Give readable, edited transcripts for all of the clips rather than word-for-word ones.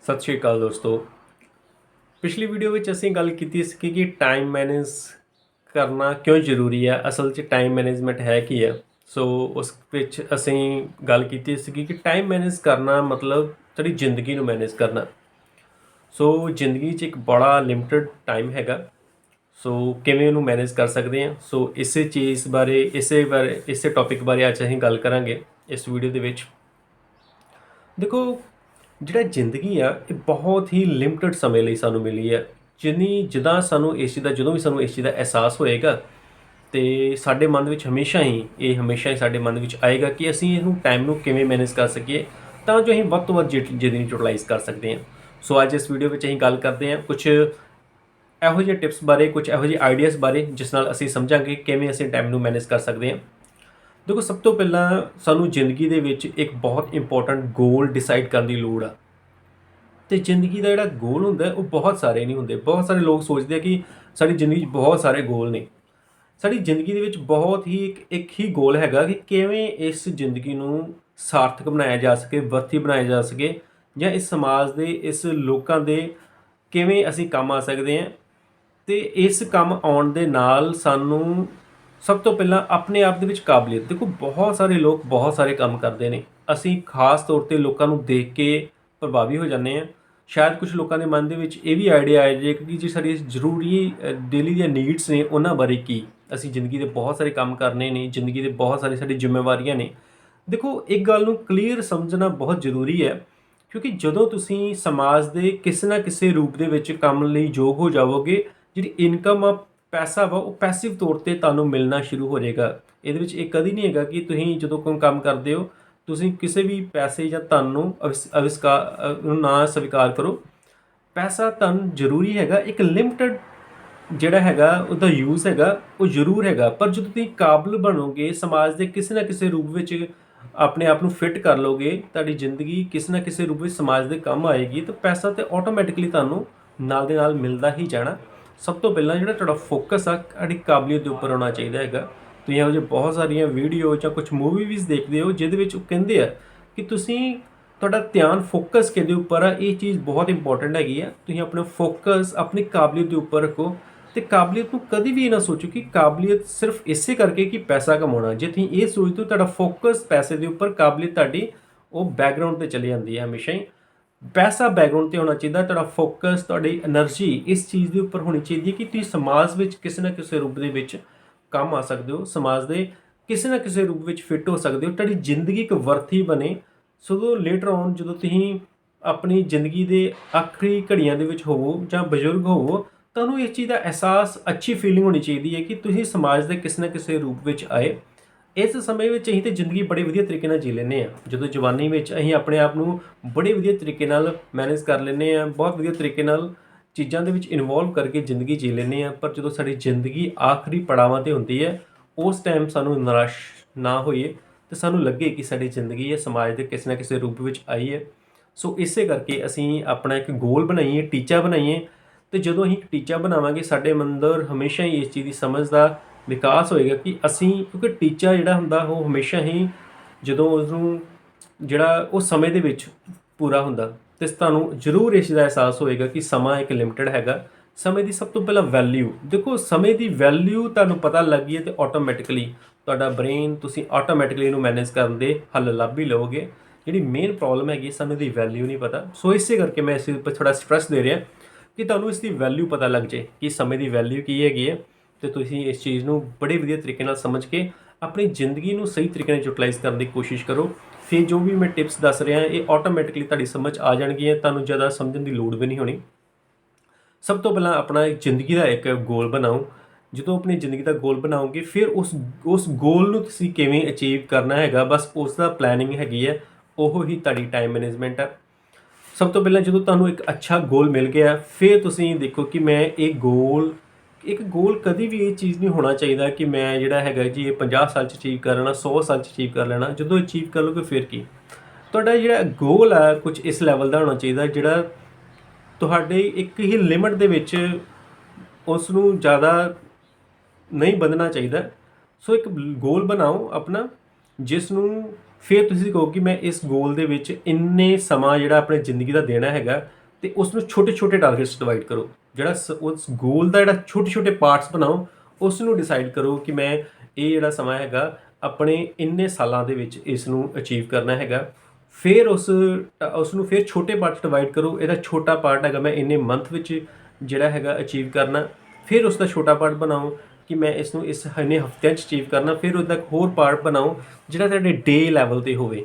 ਸਤਿ ਸ਼੍ਰੀ ਅਕਾਲ ਦੋਸਤੋ। ਪਿਛਲੀ ਵੀਡੀਓ ਵਿੱਚ ਅਸੀਂ ਗੱਲ ਕੀਤੀ ਸੀ ਕਿ ਟਾਈਮ ਮੈਨੇਜ ਕਰਨਾ ਕਿਉਂ ਜ਼ਰੂਰੀ ਹੈ। ਅਸਲ 'ਚ ਟਾਈਮ ਮੈਨੇਜਮੈਂਟ ਹੈ ਕੀ ਹੈ। ਸੋ ਉਸ ਵਿੱਚ ਅਸੀਂ ਗੱਲ ਕੀਤੀ ਸੀ ਕਿ ਟਾਈਮ ਮੈਨੇਜ ਕਰਨਾ ਮਤਲਬ ਸਾਡੀ ਜ਼ਿੰਦਗੀ ਨੂੰ ਮੈਨੇਜ ਕਰਨਾ। ਸੋ ਜ਼ਿੰਦਗੀ 'ਚ ਇੱਕ ਬੜਾ ਲਿਮਟਿਡ ਟਾਈਮ ਹੈਗਾ। ਸੋ ਕਿਵੇਂ ਉਹਨੂੰ ਮੈਨੇਜ ਕਰ ਸਕਦੇ ਹਾਂ। ਸੋ ਇਸੇ ਚੀਜ਼ ਬਾਰੇ ਇਸੇ ਟੌਪਿਕ ਬਾਰੇ ਅੱਜ ਅਸੀਂ ਗੱਲ ਕਰਾਂਗੇ ਇਸ ਵੀਡੀਓ ਦੇ ਵਿੱਚ। ਦੇਖੋ, ਜਿਹੜਾ ਜ਼ਿੰਦਗੀ ਆ ਇਹ ਬਹੁਤ ਹੀ ਲਿਮਟਿਡ ਸਮੇਂ ਲਈ ਸਾਨੂੰ ਮਿਲੀ ਹੈ। ਜਿੱਦਾਂ ਸਾਨੂੰ ਇਸ ਚੀਜ਼ ਦਾ ਜਦੋਂ ਵੀ ਸਾਨੂੰ ਇਸ ਚੀਜ਼ ਦਾ ਅਹਿਸਾਸ ਹੋਏਗਾ ਅਤੇ ਸਾਡੇ ਮਨ ਵਿੱਚ ਹਮੇਸ਼ਾ ਹੀ ਸਾਡੇ ਮਨ ਵਿੱਚ ਆਏਗਾ ਕਿ ਅਸੀਂ ਇਹਨੂੰ ਟਾਈਮ ਨੂੰ ਕਿਵੇਂ ਮੈਨੇਜ ਕਰ ਸਕੀਏ ਤਾਂ ਜੋ ਅਸੀਂ ਵੱਧ ਤੋਂ ਵੱਧ ਜ਼ਿੰਦਗੀ ਨੂੰ ਯੂਟੀਲਾਈਜ਼ ਕਰ ਸਕਦੇ ਹਾਂ। ਸੋ ਅੱਜ ਇਸ ਵੀਡੀਓ ਵਿੱਚ ਅਸੀਂ ਗੱਲ ਕਰਦੇ ਹਾਂ ਕੁਝ ਇਹੋ ਜਿਹੇ ਟਿਪਸ ਬਾਰੇ, ਕੁਝ ਇਹੋ ਜਿਹੇ ਆਈਡੀਆਜ਼ ਬਾਰੇ ਜਿਸ ਨਾਲ ਅਸੀਂ ਸਮਝਾਂਗੇ ਕਿਵੇਂ ਅਸੀਂ ਟਾਈਮ ਨੂੰ ਮੈਨੇਜ ਕਰ ਸਕਦੇ ਹਾਂ। ਦੇਖੋ, ਸਭ ਤੋਂ ਪਹਿਲਾਂ ਸਾਨੂੰ ਜ਼ਿੰਦਗੀ ਦੇ ਵਿੱਚ ਇੱਕ ਬਹੁਤ ਇੰਪੋਰਟੈਂਟ ਗੋਲ ਡਿਸਾਈਡ ਕਰਨ ਦੀ ਲੋੜ ਆ। ਅਤੇ ਜ਼ਿੰਦਗੀ ਦਾ ਜਿਹੜਾ ਗੋਲ ਹੁੰਦਾ ਉਹ ਬਹੁਤ ਸਾਰੇ ਨਹੀਂ ਹੁੰਦੇ। ਬਹੁਤ ਸਾਰੇ ਲੋਕ ਸੋਚਦੇ ਆ ਕਿ ਸਾਡੀ ਜ਼ਿੰਦਗੀ 'ਚ ਬਹੁਤ ਸਾਰੇ ਗੋਲ ਨੇ। ਸਾਡੀ ਜ਼ਿੰਦਗੀ ਦੇ ਵਿੱਚ ਬਹੁਤ ਹੀ ਇੱਕ ਹੀ ਗੋਲ ਹੈਗਾ ਕਿ ਕਿਵੇਂ ਇਸ ਜ਼ਿੰਦਗੀ ਨੂੰ ਸਾਰਥਕ ਬਣਾਇਆ ਜਾ ਸਕੇ, ਵਰਤੀ ਬਣਾਇਆ ਜਾ ਸਕੇ, ਜਾਂ ਇਸ ਸਮਾਜ ਦੇ, ਇਸ ਲੋਕਾਂ ਦੇ ਕਿਵੇਂ ਅਸੀਂ ਕੰਮ ਆ ਸਕਦੇ ਹਾਂ। ਅਤੇ ਇਸ ਕੰਮ ਆਉਣ ਦੇ ਨਾਲ ਸਾਨੂੰ ਸਭ ਤੋਂ ਪਹਿਲਾਂ ਆਪਣੇ ਆਪ ਦੇ ਵਿੱਚ ਕਾਬਲੀਅਤ। ਦੇਖੋ, ਬਹੁਤ ਸਾਰੇ ਲੋਕ ਬਹੁਤ ਸਾਰੇ ਕੰਮ ਕਰਦੇ ਨੇ। ਅਸੀਂ ਖਾਸ ਤੌਰ 'ਤੇ ਲੋਕਾਂ ਨੂੰ ਦੇਖ ਕੇ ਪ੍ਰਭਾਵੀ ਹੋ ਜਾਂਦੇ ਹਾਂ। ਸ਼ਾਇਦ ਕੁਝ ਲੋਕਾਂ ਦੇ ਮਨ ਦੇ ਵਿੱਚ ਇਹ ਵੀ ਆਈਡੀਆ ਆਏ ਜੇ ਕਿ ਜੇ ਸਾਡੀ ਜ਼ਰੂਰੀ ਡੇਲੀ ਦੀਆਂ ਨੀਡਸ ਨੇ ਉਹਨਾਂ ਬਾਰੇ ਕੀ, ਅਸੀਂ ਜ਼ਿੰਦਗੀ ਦੇ ਬਹੁਤ ਸਾਰੇ ਕੰਮ ਕਰਨੇ ਨੇ, ਜ਼ਿੰਦਗੀ ਦੇ ਬਹੁਤ ਸਾਰੀ ਸਾਡੀ ਜ਼ਿੰਮੇਵਾਰੀਆਂ ਨੇ। ਦੇਖੋ, ਇੱਕ ਗੱਲ ਨੂੰ ਕਲੀਅਰ ਸਮਝਣਾ ਬਹੁਤ ਜ਼ਰੂਰੀ ਹੈ, ਕਿਉਂਕਿ ਜਦੋਂ ਤੁਸੀਂ ਸਮਾਜ ਦੇ ਕਿਸੇ ਨਾ ਕਿਸੇ ਰੂਪ ਦੇ ਵਿੱਚ ਕੰਮ ਲਈ ਯੋਗ ਹੋ ਜਾਵੋਗੇ, ਜਿਹੜੀ ਇਨਕਮ ਆ, ਪੈਸਾ ਵਾ, ਉਹ ਪੈਸਿਵ ਤੌਰ 'ਤੇ ਤੁਹਾਨੂੰ ਮਿਲਣਾ ਸ਼ੁਰੂ ਹੋ ਜਾਏਗਾ। ਇਹਦੇ ਵਿੱਚ ਇਹ ਕਦੀ ਨਹੀਂ ਹੈਗਾ ਕਿ ਤੁਸੀਂ ਜਦੋਂ ਕੋਈ ਕੰਮ ਕਰਦੇ ਹੋ ਤੁਸੀਂ ਕਿਸੇ ਵੀ ਪੈਸੇ ਜਾਂ ਧਨ ਨੂੰ ਨਾ ਸਵੀਕਾਰ ਕਰੋ। ਪੈਸਾ ਧਨ ਜ਼ਰੂਰੀ ਹੈਗਾ, ਇੱਕ ਲਿਮਟਿਡ ਜਿਹੜਾ ਹੈਗਾ ਉਹਦਾ ਯੂਜ਼ ਹੈਗਾ ਉਹ ਜ਼ਰੂਰ ਹੈਗਾ। ਪਰ ਜਦੋਂ ਤੁਸੀਂ ਕਾਬਲ ਬਣੋਗੇ, ਸਮਾਜ ਦੇ ਕਿਸੇ ਨਾ ਕਿਸੇ ਰੂਪ ਵਿੱਚ ਆਪਣੇ ਆਪ ਨੂੰ ਫਿੱਟ ਕਰ ਲਓਗੇ, ਤੁਹਾਡੀ ਜ਼ਿੰਦਗੀ ਕਿਸੇ ਨਾ ਕਿਸੇ ਰੂਪ ਵਿੱਚ ਸਮਾਜ ਦੇ ਕੰਮ ਆਏਗੀ, ਤਾਂ ਪੈਸਾ ਤਾਂ ਆਟੋਮੈਟਿਕਲੀ ਤੁਹਾਨੂੰ ਨਾਲ ਦੇ ਨਾਲ ਮਿਲਦਾ ਹੀ ਜਾਣਾ। ਸਭ ਤੋਂ ਪਹਿਲਾਂ ਜਿਹੜਾ ਤੁਹਾਡਾ ਫੋਕਸ ਆ ਤੁਹਾਡੀ ਕਾਬਲੀਅਤ ਦੇ ਉੱਪਰ ਹੋਣਾ ਚਾਹੀਦਾ ਹੈਗਾ। ਤੁਸੀਂ ਇਹੋ ਜਿਹੇ ਬਹੁਤ ਸਾਰੀਆਂ ਵੀਡੀਓ ਜਾਂ ਕੁਝ ਮੂਵੀਜ਼ ਦੇਖਦੇ ਹੋ ਜਿਹਦੇ ਵਿੱਚ ਉਹ ਕਹਿੰਦੇ ਆ ਕਿ ਤੁਸੀਂ ਤੁਹਾਡਾ ਧਿਆਨ ਫੋਕਸ ਕਿਹਦੇ ਉੱਪਰ ਆ। ਇਹ ਚੀਜ਼ ਬਹੁਤ ਇੰਪੋਰਟੈਂਟ ਹੈਗੀ ਆ। ਤੁਸੀਂ ਆਪਣੇ ਫੋਕਸ ਆਪਣੀ ਕਾਬਲੀਅਤ ਦੇ ਉੱਪਰ ਰੱਖੋ ਅਤੇ ਕਾਬਲੀਅਤ ਨੂੰ ਕਦੀ ਵੀ ਇਹ ਨਾ ਸੋਚੋ ਕਿ ਕਾਬਲੀਅਤ ਸਿਰਫ ਇਸੇ ਕਰਕੇ ਕਿ ਪੈਸਾ ਕਮਾਉਣਾ। ਜੇ ਤੁਸੀਂ ਇਹ ਸੋਚਦੇ ਹੋ ਤੁਹਾਡਾ ਫੋਕਸ ਪੈਸੇ ਦੇ ਉੱਪਰ, ਕਾਬਲੀਅਤ ਤੁਹਾਡੀ ਉਹ ਬੈਕਗਰਾਊਂਡ 'ਤੇ ਚਲੀ ਜਾਂਦੀ ਹੈ। ਹਮੇਸ਼ਾ ਹੀ ਪੈਸਾ ਬੈਕਗਰਾਊਂਡ 'ਤੇ ਹੋਣਾ ਚਾਹੀਦਾ। ਤੁਹਾਡਾ ਫੋਕਸ, ਤੁਹਾਡੀ ਐਨਰਜੀ ਇਸ ਚੀਜ਼ ਦੇ ਉੱਪਰ ਹੋਣੀ ਚਾਹੀਦੀ ਹੈ ਕਿ ਤੁਸੀਂ ਸਮਾਜ ਵਿੱਚ ਕਿਸੇ ਨਾ ਕਿਸੇ ਰੂਪ ਦੇ ਵਿੱਚ ਕੰਮ ਆ ਸਕਦੇ ਹੋ, ਸਮਾਜ ਦੇ ਕਿਸੇ ਨਾ ਕਿਸੇ ਰੂਪ ਵਿੱਚ ਫਿੱਟ ਹੋ ਸਕਦੇ ਹੋ, ਤੁਹਾਡੀ ਜ਼ਿੰਦਗੀ ਇੱਕ ਵਰਥੀ ਬਣੇ। ਸੋ ਲੇਟਰ ਔਨ ਜਦੋਂ ਤੁਸੀਂ ਆਪਣੀ ਜ਼ਿੰਦਗੀ ਦੇ ਆਖਰੀ ਘੜੀਆਂ ਦੇ ਵਿੱਚ ਹੋਵੋ ਜਾਂ ਬਜ਼ੁਰਗ ਹੋਵੋ, ਤੁਹਾਨੂੰ ਇਸ ਚੀਜ਼ ਦਾ ਅਹਿਸਾਸ, ਅੱਛੀ ਫੀਲਿੰਗ ਹੋਣੀ ਚਾਹੀਦੀ ਹੈ ਕਿ ਤੁਸੀਂ ਸਮਾਜ ਦੇ ਕਿਸੇ ਨਾ ਕਿਸੇ ਰੂਪ ਵਿੱਚ ਆਏ। ਇਸ ਸਮੇਂ ਵਿੱਚ ਅਸੀਂ ਤਾਂ ਜ਼ਿੰਦਗੀ ਬੜੇ ਵਧੀਆ ਤਰੀਕੇ ਨਾਲ ਜੀ ਲੈਂਦੇ ਹਾਂ। ਜਦੋਂ ਜਵਾਨੀ ਵਿੱਚ ਅਸੀਂ ਆਪਣੇ ਆਪ ਨੂੰ ਬੜੇ ਵਧੀਆ ਤਰੀਕੇ ਨਾਲ ਮੈਨੇਜ ਕਰ ਲੈਂਦੇ ਹਾਂ, ਬਹੁਤ ਵਧੀਆ ਤਰੀਕੇ ਨਾਲ ਚੀਜ਼ਾਂ ਦੇ ਵਿੱਚ ਇਨਵੋਲਵ ਕਰਕੇ ਜ਼ਿੰਦਗੀ ਜੀ ਲੈਂਦੇ ਹਾਂ। ਪਰ ਜਦੋਂ ਸਾਡੀ ਜ਼ਿੰਦਗੀ ਆਖਰੀ ਪੜਾਵਾਂ 'ਤੇ ਹੁੰਦੀ ਹੈ, ਉਸ ਟਾਈਮ ਸਾਨੂੰ ਨਿਰਾਸ਼ ਨਾ ਹੋਈਏ ਅਤੇ ਸਾਨੂੰ ਲੱਗੇ ਕਿ ਸਾਡੀ ਜ਼ਿੰਦਗੀ ਹੈ ਸਮਾਜ ਦੇ ਕਿਸੇ ਨਾ ਕਿਸੇ ਰੂਪ ਵਿੱਚ ਆਈ ਹੈ। ਸੋ ਇਸੇ ਕਰਕੇ ਅਸੀਂ ਆਪਣਾ ਇੱਕ ਗੋਲ ਬਣਾਈਏ, ਟੀਚਾ ਬਣਾਈਏ। ਅਤੇ ਜਦੋਂ ਅਸੀਂ ਇੱਕ ਟੀਚਾ ਬਣਾਵਾਂਗੇ, ਸਾਡੇ ਅੰਦਰ ਹਮੇਸ਼ਾ ਹੀ ਇਸ ਚੀਜ਼ ਦੀ ਸਮਝ ਦਾ ਵਿਕਾਸ ਹੋਏਗਾ ਕਿ ਅਸੀਂ, ਕਿਉਂਕਿ ਟੀਚਾ ਜਿਹੜਾ ਹੁੰਦਾ ਉਹ ਹਮੇਸ਼ਾ ਹੀ ਜਦੋਂ ਉਸਨੂੰ ਜਿਹੜਾ ਉਹ ਸਮੇਂ ਦੇ ਵਿੱਚ ਪੂਰਾ ਹੁੰਦਾ, ਅਤੇ ਤੁਹਾਨੂੰ ਜ਼ਰੂਰ ਇਸ ਦਾ ਅਹਿਸਾਸ ਹੋਏਗਾ ਕਿ ਸਮਾਂ ਇੱਕ ਲਿਮਟਿਡ ਹੈਗਾ। ਸਮੇਂ ਦੀ ਸਭ ਤੋਂ ਪਹਿਲਾਂ ਵੈਲਿਊ ਦੇਖੋ, ਸਮੇਂ ਦੀ ਵੈਲਿਊ ਤੁਹਾਨੂੰ ਪਤਾ ਲੱਗ ਗਈ ਹੈ ਅਤੇ ਆਟੋਮੈਟਿਕਲੀ ਤੁਹਾਡਾ ਬ੍ਰੇਨ, ਤੁਸੀਂ ਆਟੋਮੈਟਿਕਲੀ ਇਹਨੂੰ ਮੈਨੇਜ ਕਰਨ ਦੇ ਹੱਲ ਲੱਭ ਹੀ ਲਓਗੇ। ਜਿਹੜੀ ਮੇਨ ਪ੍ਰੋਬਲਮ ਹੈਗੀ, ਸਮੇਂ ਦੀ ਵੈਲਿਊ ਨਹੀਂ ਪਤਾ। ਸੋ ਇਸੇ ਕਰਕੇ ਮੈਂ ਇਸ ਉੱਪਰ ਥੋੜ੍ਹਾ ਸਟ੍ਰੈਸ ਦੇ ਰਿਹਾ ਕਿ ਤੁਹਾਨੂੰ ਇਸ ਦੀ ਵੈਲਿਊ ਪਤਾ ਲੱਗ ਜੇ ਕਿ ਸਮੇਂ ਦੀ ਵੈਲਿਊ ਕੀ ਹੈਗੀ ਹੈ, ਅਤੇ ਤੁਸੀਂ ਇਸ ਚੀਜ਼ ਨੂੰ ਬੜੇ ਵਧੀਆ ਤਰੀਕੇ ਨਾਲ ਸਮਝ ਕੇ ਆਪਣੀ ਜ਼ਿੰਦਗੀ ਨੂੰ ਸਹੀ ਤਰੀਕੇ ਨਾਲ ਯੂਟੀਲਾਈਜ਼ ਕਰਨ ਦੀ ਕੋਸ਼ਿਸ਼ ਕਰੋ। ਫਿਰ ਜੋ ਵੀ ਮੈਂ ਟਿਪਸ ਦੱਸ ਰਿਹਾ ਇਹ ਆਟੋਮੈਟਿਕਲੀ ਤੁਹਾਡੀ ਸਮਝ ਆ ਜਾਣਗੀਆਂ, ਤੁਹਾਨੂੰ ਜ਼ਿਆਦਾ ਸਮਝਣ ਦੀ ਲੋੜ ਵੀ ਨਹੀਂ ਹੋਣੀ। ਸਭ ਤੋਂ ਪਹਿਲਾਂ ਆਪਣਾ ਜ਼ਿੰਦਗੀ ਦਾ ਇੱਕ ਗੋਲ ਬਣਾਓ। ਜਦੋਂ ਆਪਣੀ ਜ਼ਿੰਦਗੀ ਦਾ ਗੋਲ ਬਣਾਓਗੇ, ਫਿਰ ਉਸ ਗੋਲ ਨੂੰ ਤੁਸੀਂ ਕਿਵੇਂ ਅਚੀਵ ਕਰਨਾ ਹੈਗਾ, ਬਸ ਉਸ ਦਾ ਪਲੈਨਿੰਗ ਹੈਗੀ ਹੈ। ਉਹ ਹੀ ਤੁਹਾਡੀ ਟਾਈਮ ਮੈਨੇਜਮੈਂਟ ਹੈ। ਸਭ ਤੋਂ ਪਹਿਲਾਂ ਜਦੋਂ ਤੁਹਾਨੂੰ ਇੱਕ ਅੱਛਾ ਗੋਲ ਮਿਲ ਗਿਆ, ਫਿਰ ਤੁਸੀਂ ਦੇਖੋ ਕਿ ਮੈਂ ਇੱਕ ਗੋਲ ਕਦੀ ਵੀ ਇਹ ਚੀਜ਼ ਨਹੀਂ ਹੋਣਾ ਚਾਹੀਦਾ ਕਿ ਮੈਂ ਜਿਹੜਾ ਹੈਗਾ ਜੀ ਇਹ 50 ਸਾਲ 'ਚ ਅਚੀਵ ਕਰ ਲੈਣਾ, 100 ਸਾਲ 'ਚ ਅਚੀਵ ਕਰ ਲੈਣਾ। ਜਦੋਂ ਅਚੀਵ ਕਰ ਲਓਗੇ ਫਿਰ ਕੀ, ਤੁਹਾਡਾ ਜਿਹੜਾ ਗੋਲ ਹੈ ਕੁਝ ਇਸ ਲੈਵਲ ਦਾ ਹੋਣਾ ਚਾਹੀਦਾ ਜਿਹੜਾ ਤੁਹਾਡੇ ਇੱਕ ਹੀ ਲਿਮਿਟ ਦੇ ਵਿੱਚ, ਉਸ ਨੂੰ ਜ਼ਿਆਦਾ ਨਹੀਂ ਵਧਣਾ ਚਾਹੀਦਾ। ਸੋ ਇੱਕ ਗੋਲ ਬਣਾਓ ਆਪਣਾ, ਜਿਸ ਨੂੰ ਫਿਰ ਤੁਸੀਂ ਕਹੋ ਕਿ ਮੈਂ ਇਸ ਗੋਲ ਦੇ ਵਿੱਚ ਇੰਨੇ ਸਮਾਂ ਜਿਹੜਾ ਆਪਣੀ ਜ਼ਿੰਦਗੀ ਦਾ ਦੇਣਾ ਹੈਗਾ, ਤੇ ਉਸ ਨੂੰ ਛੋਟੇ-ਛੋਟੇ ਟਾਰਗੇਟਸ ਡਿਵਾਈਡ ਕਰੋ। ਜਿਹੜਾ ਉਸ ਗੋਲ ਦਾ ਜਿਹੜਾ ਛੋਟੇ-ਛੋਟੇ ਪਾਰਟਸ ਬਣਾਓ, ਉਸ ਨੂੰ ਡਿਸਾਈਡ ਕਰੋ ਕਿ ਮੈਂ ਇਹ ਜਿਹੜਾ ਸਮਾਂ ਹੈਗਾ ਆਪਣੇ ਇੰਨੇ ਸਾਲਾਂ ਦੇ ਵਿੱਚ ਇਸ ਨੂੰ ਅਚੀਵ ਕਰਨਾ ਹੈਗਾ। ਫਿਰ ਉਸ ਨੂੰ ਫਿਰ ਛੋਟੇ ਪਾਰਟ 'ਚ ਡਿਵਾਈਡ ਕਰੋ। ਇਹਦਾ ਛੋਟਾ ਪਾਰਟ ਹੈਗਾ ਮੈਂ ਇੰਨੇ ਮੰਥ ਵਿੱਚ ਜਿਹੜਾ ਹੈਗਾ ਅਚੀਵ ਕਰਨਾ। ਫਿਰ ਉਸ ਦਾ ਛੋਟਾ ਪਾਰਟ ਬਣਾਓ ਕਿ ਮੈਂ ਇਸ ਨੂੰ ਇਸ ਇੰਨੇ ਹਫ਼ਤਿਆਂ 'ਚ ਅਚੀਵ ਕਰਨਾ। ਫਿਰ ਉਹਦਾ ਇੱਕ ਹੋਰ ਪਾਰਟ ਬਣਾਓ ਜਿਹੜਾ ਤੁਹਾਡੇ ਡੇ ਲੈਵਲ 'ਤੇ ਹੋਵੇ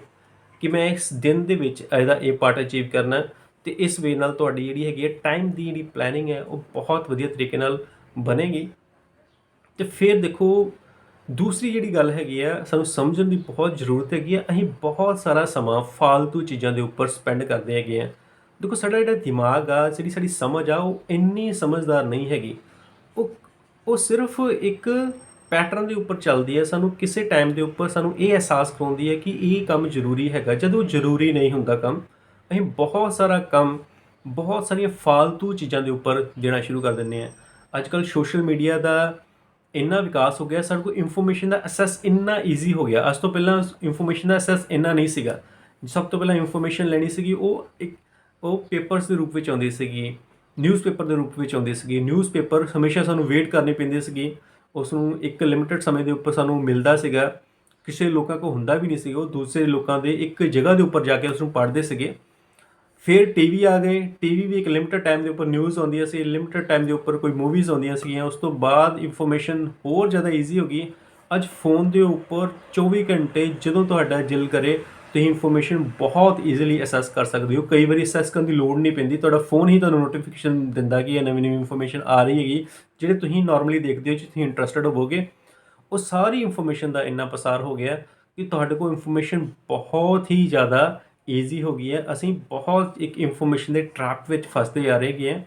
ਕਿ ਮੈਂ ਇਸ ਦਿਨ ਦੇ ਵਿੱਚ ਇਹਦਾ ਇਹ ਪਾਰਟ ਅਚੀਵ ਕਰਨਾ। ਅਤੇ ਇਸ ਵੇ ਨਾਲ ਤੁਹਾਡੀ ਜਿਹੜੀ ਹੈਗੀ ਹੈ ਟਾਈਮ ਦੀ ਜਿਹੜੀ ਪਲੈਨਿੰਗ ਹੈ ਉਹ ਬਹੁਤ ਵਧੀਆ ਤਰੀਕੇ ਨਾਲ ਬਣੇਗੀ। ਅਤੇ ਫਿਰ ਦੇਖੋ ਦੂਸਰੀ ਜਿਹੜੀ ਗੱਲ ਹੈਗੀ ਆ ਸਾਨੂੰ ਸਮਝਣ ਦੀ ਬਹੁਤ ਜ਼ਰੂਰਤ ਹੈਗੀ ਆ। ਅਸੀਂ ਬਹੁਤ ਸਾਰਾ ਸਮਾਂ ਫਾਲਤੂ ਚੀਜ਼ਾਂ ਦੇ ਉੱਪਰ ਸਪੈਂਡ ਕਰਦੇ ਹੈਗੇ ਆ। ਦੇਖੋ ਸਾਡਾ ਜਿਹੜਾ ਦਿਮਾਗ ਆ, ਜਿਹੜੀ ਸਾਡੀ ਸਮਝ ਆ, ਉਹ ਇੰਨੀ ਸਮਝਦਾਰ ਨਹੀਂ ਹੈਗੀ। ਉਹ ਸਿਰਫ ਇੱਕ ਪੈਟਰਨ ਦੇ ਉੱਪਰ ਚੱਲਦੀ ਹੈ। ਸਾਨੂੰ ਕਿਸੇ ਟਾਈਮ ਦੇ ਉੱਪਰ ਸਾਨੂੰ ਇਹ ਅਹਿਸਾਸ ਕਰਾਉਂਦੀ ਹੈ ਕਿ ਇਹ ਕੰਮ ਜ਼ਰੂਰੀ ਹੈਗਾ, ਜਦੋਂ ਜ਼ਰੂਰੀ ਨਹੀਂ ਹੁੰਦਾ ਕੰਮ। ਅਸੀਂ ਬਹੁਤ ਸਾਰਾ ਕੰਮ ਬਹੁਤ ਸਾਰੀਆਂ ਫਾਲਤੂ ਚੀਜ਼ਾਂ ਦੇ ਉੱਪਰ ਦੇਣਾ ਸ਼ੁਰੂ ਕਰ ਦਿੰਦੇ ਹਾਂ। ਅੱਜ ਕੱਲ੍ਹ ਸੋਸ਼ਲ ਮੀਡੀਆ ਦਾ ਇੰਨਾ ਵਿਕਾਸ ਹੋ ਗਿਆ, ਸਾਡੇ ਕੋਲ ਇਨਫੋਰਮੇਸ਼ਨ ਦਾ ਅਸੈਸ ਇੰਨਾ ਈਜ਼ੀ ਹੋ ਗਿਆ। ਅੱਜ ਤੋਂ ਪਹਿਲਾਂ ਇਨਫੋਰਮੇਸ਼ਨ ਦਾ ਅਸੈਸ ਇੰਨਾ ਨਹੀਂ ਸੀਗਾ। ਸਭ ਤੋਂ ਪਹਿਲਾਂ ਇਨਫੋਰਮੇਸ਼ਨ ਲੈਣੀ ਸੀਗੀ ਉਹ ਪੇਪਰਸ ਦੇ ਰੂਪ ਵਿੱਚ ਆਉਂਦੀ ਸੀਗੀ, ਨਿਊਜ਼ਪੇਪਰ ਦੇ ਰੂਪ ਵਿੱਚ ਆਉਂਦੀ ਸੀਗੀ। ਨਿਊਜ਼ਪੇਪਰ ਹਮੇਸ਼ਾ ਸਾਨੂੰ ਵੇਟ ਕਰਨੀ ਪੈਂਦੀ ਸੀਗੀ। ਉਸ ਨੂੰ ਇੱਕ ਲਿਮਿਟਡ ਸਮੇਂ ਦੇ ਉੱਪਰ ਸਾਨੂੰ ਮਿਲਦਾ ਸੀਗਾ। ਕਿਸੇ ਲੋਕਾਂ ਕੋਲ ਹੁੰਦਾ ਵੀ ਨਹੀਂ ਸੀਗਾ, ਉਹ ਦੂਸਰੇ ਲੋਕਾਂ ਦੇ ਇੱਕ ਜਗ੍ਹਾ ਦੇ ਉੱਪਰ ਜਾ ਕੇ ਉਸ ਨੂੰ ਪੜ੍ਹਦੇ ਸੀਗੇ। ਫਿਰ ਟੀਵੀ ਆ ਗਏ। ਟੀਵੀ ਵੀ ਇੱਕ ਲਿਮਿਟਡ ਟਾਈਮ ਦੇ ਉੱਪਰ ਨਿਊਜ਼ ਆਉਂਦੀਆਂ ਸੀ, ਲਿਮਿਟਡ ਟਾਈਮ ਦੇ ਉੱਪਰ ਕੋਈ ਮੂਵੀਜ਼ ਆਉਂਦੀਆਂ ਸੀਗੀਆਂ। ਉਸ ਤੋਂ ਬਾਅਦ ਇਨਫੋਰਮੇਸ਼ਨ ਹੋਰ ਜ਼ਿਆਦਾ ਈਜ਼ੀ ਹੋ ਗਈ। ਅੱਜ ਫੋਨ ਦੇ ਉੱਪਰ 24 ਘੰਟੇ ਜਦੋਂ ਤੁਹਾਡਾ ਦਿਲ ਕਰੇ ਤੁਸੀਂ ਇਨਫੋਰਮੇਸ਼ਨ ਬਹੁਤ ਈਜ਼ੀਲੀ ਅਸੈਸ ਕਰ ਸਕਦੇ ਹੋ। ਕਈ ਵਾਰੀ ਅਸੈਸ ਕਰਨ ਦੀ ਲੋੜ ਨਹੀਂ ਪੈਂਦੀ, ਤੁਹਾਡਾ ਫੋਨ ਹੀ ਤੁਹਾਨੂੰ ਨੋਟੀਫਿਕੇਸ਼ਨ ਦਿੰਦਾ ਕਿ ਇਹ ਨਵੀਂ ਨਵੀਂ ਇਨਫੋਰਮੇਸ਼ਨ ਆ ਰਹੀ ਹੈਗੀ। ਜਿਹੜੇ ਤੁਸੀਂ ਨਾਰਮਲੀ ਦੇਖਦੇ ਹੋ, ਜੇ ਤੁਸੀਂ ਇੰਟਰਸਟਡ ਹੋਵੋਗੇ, ਉਹ ਸਾਰੀ ਇਨਫੋਰਮੇਸ਼ਨ ਦਾ ਇੰਨਾ ਪਸਾਰ ਹੋ ਗਿਆ ਕਿ ਤੁਹਾਡੇ ਕੋਲ ਇਨਫੋਰਮੇਸ਼ਨ ਬਹੁਤ ਹੀ ਜ਼ਿਆਦਾ ਈਜ਼ੀ ਹੋ ਗਈ ਹੈ। ਅਸੀਂ ਬਹੁਤ ਇੱਕ ਇਨਫੋਰਮੇਸ਼ਨ ਦੇ ਟਰੈਪ ਵਿੱਚ ਫਸਦੇ ਜਾ ਰਹੇ ਹੈਗੇ ਹਾਂ।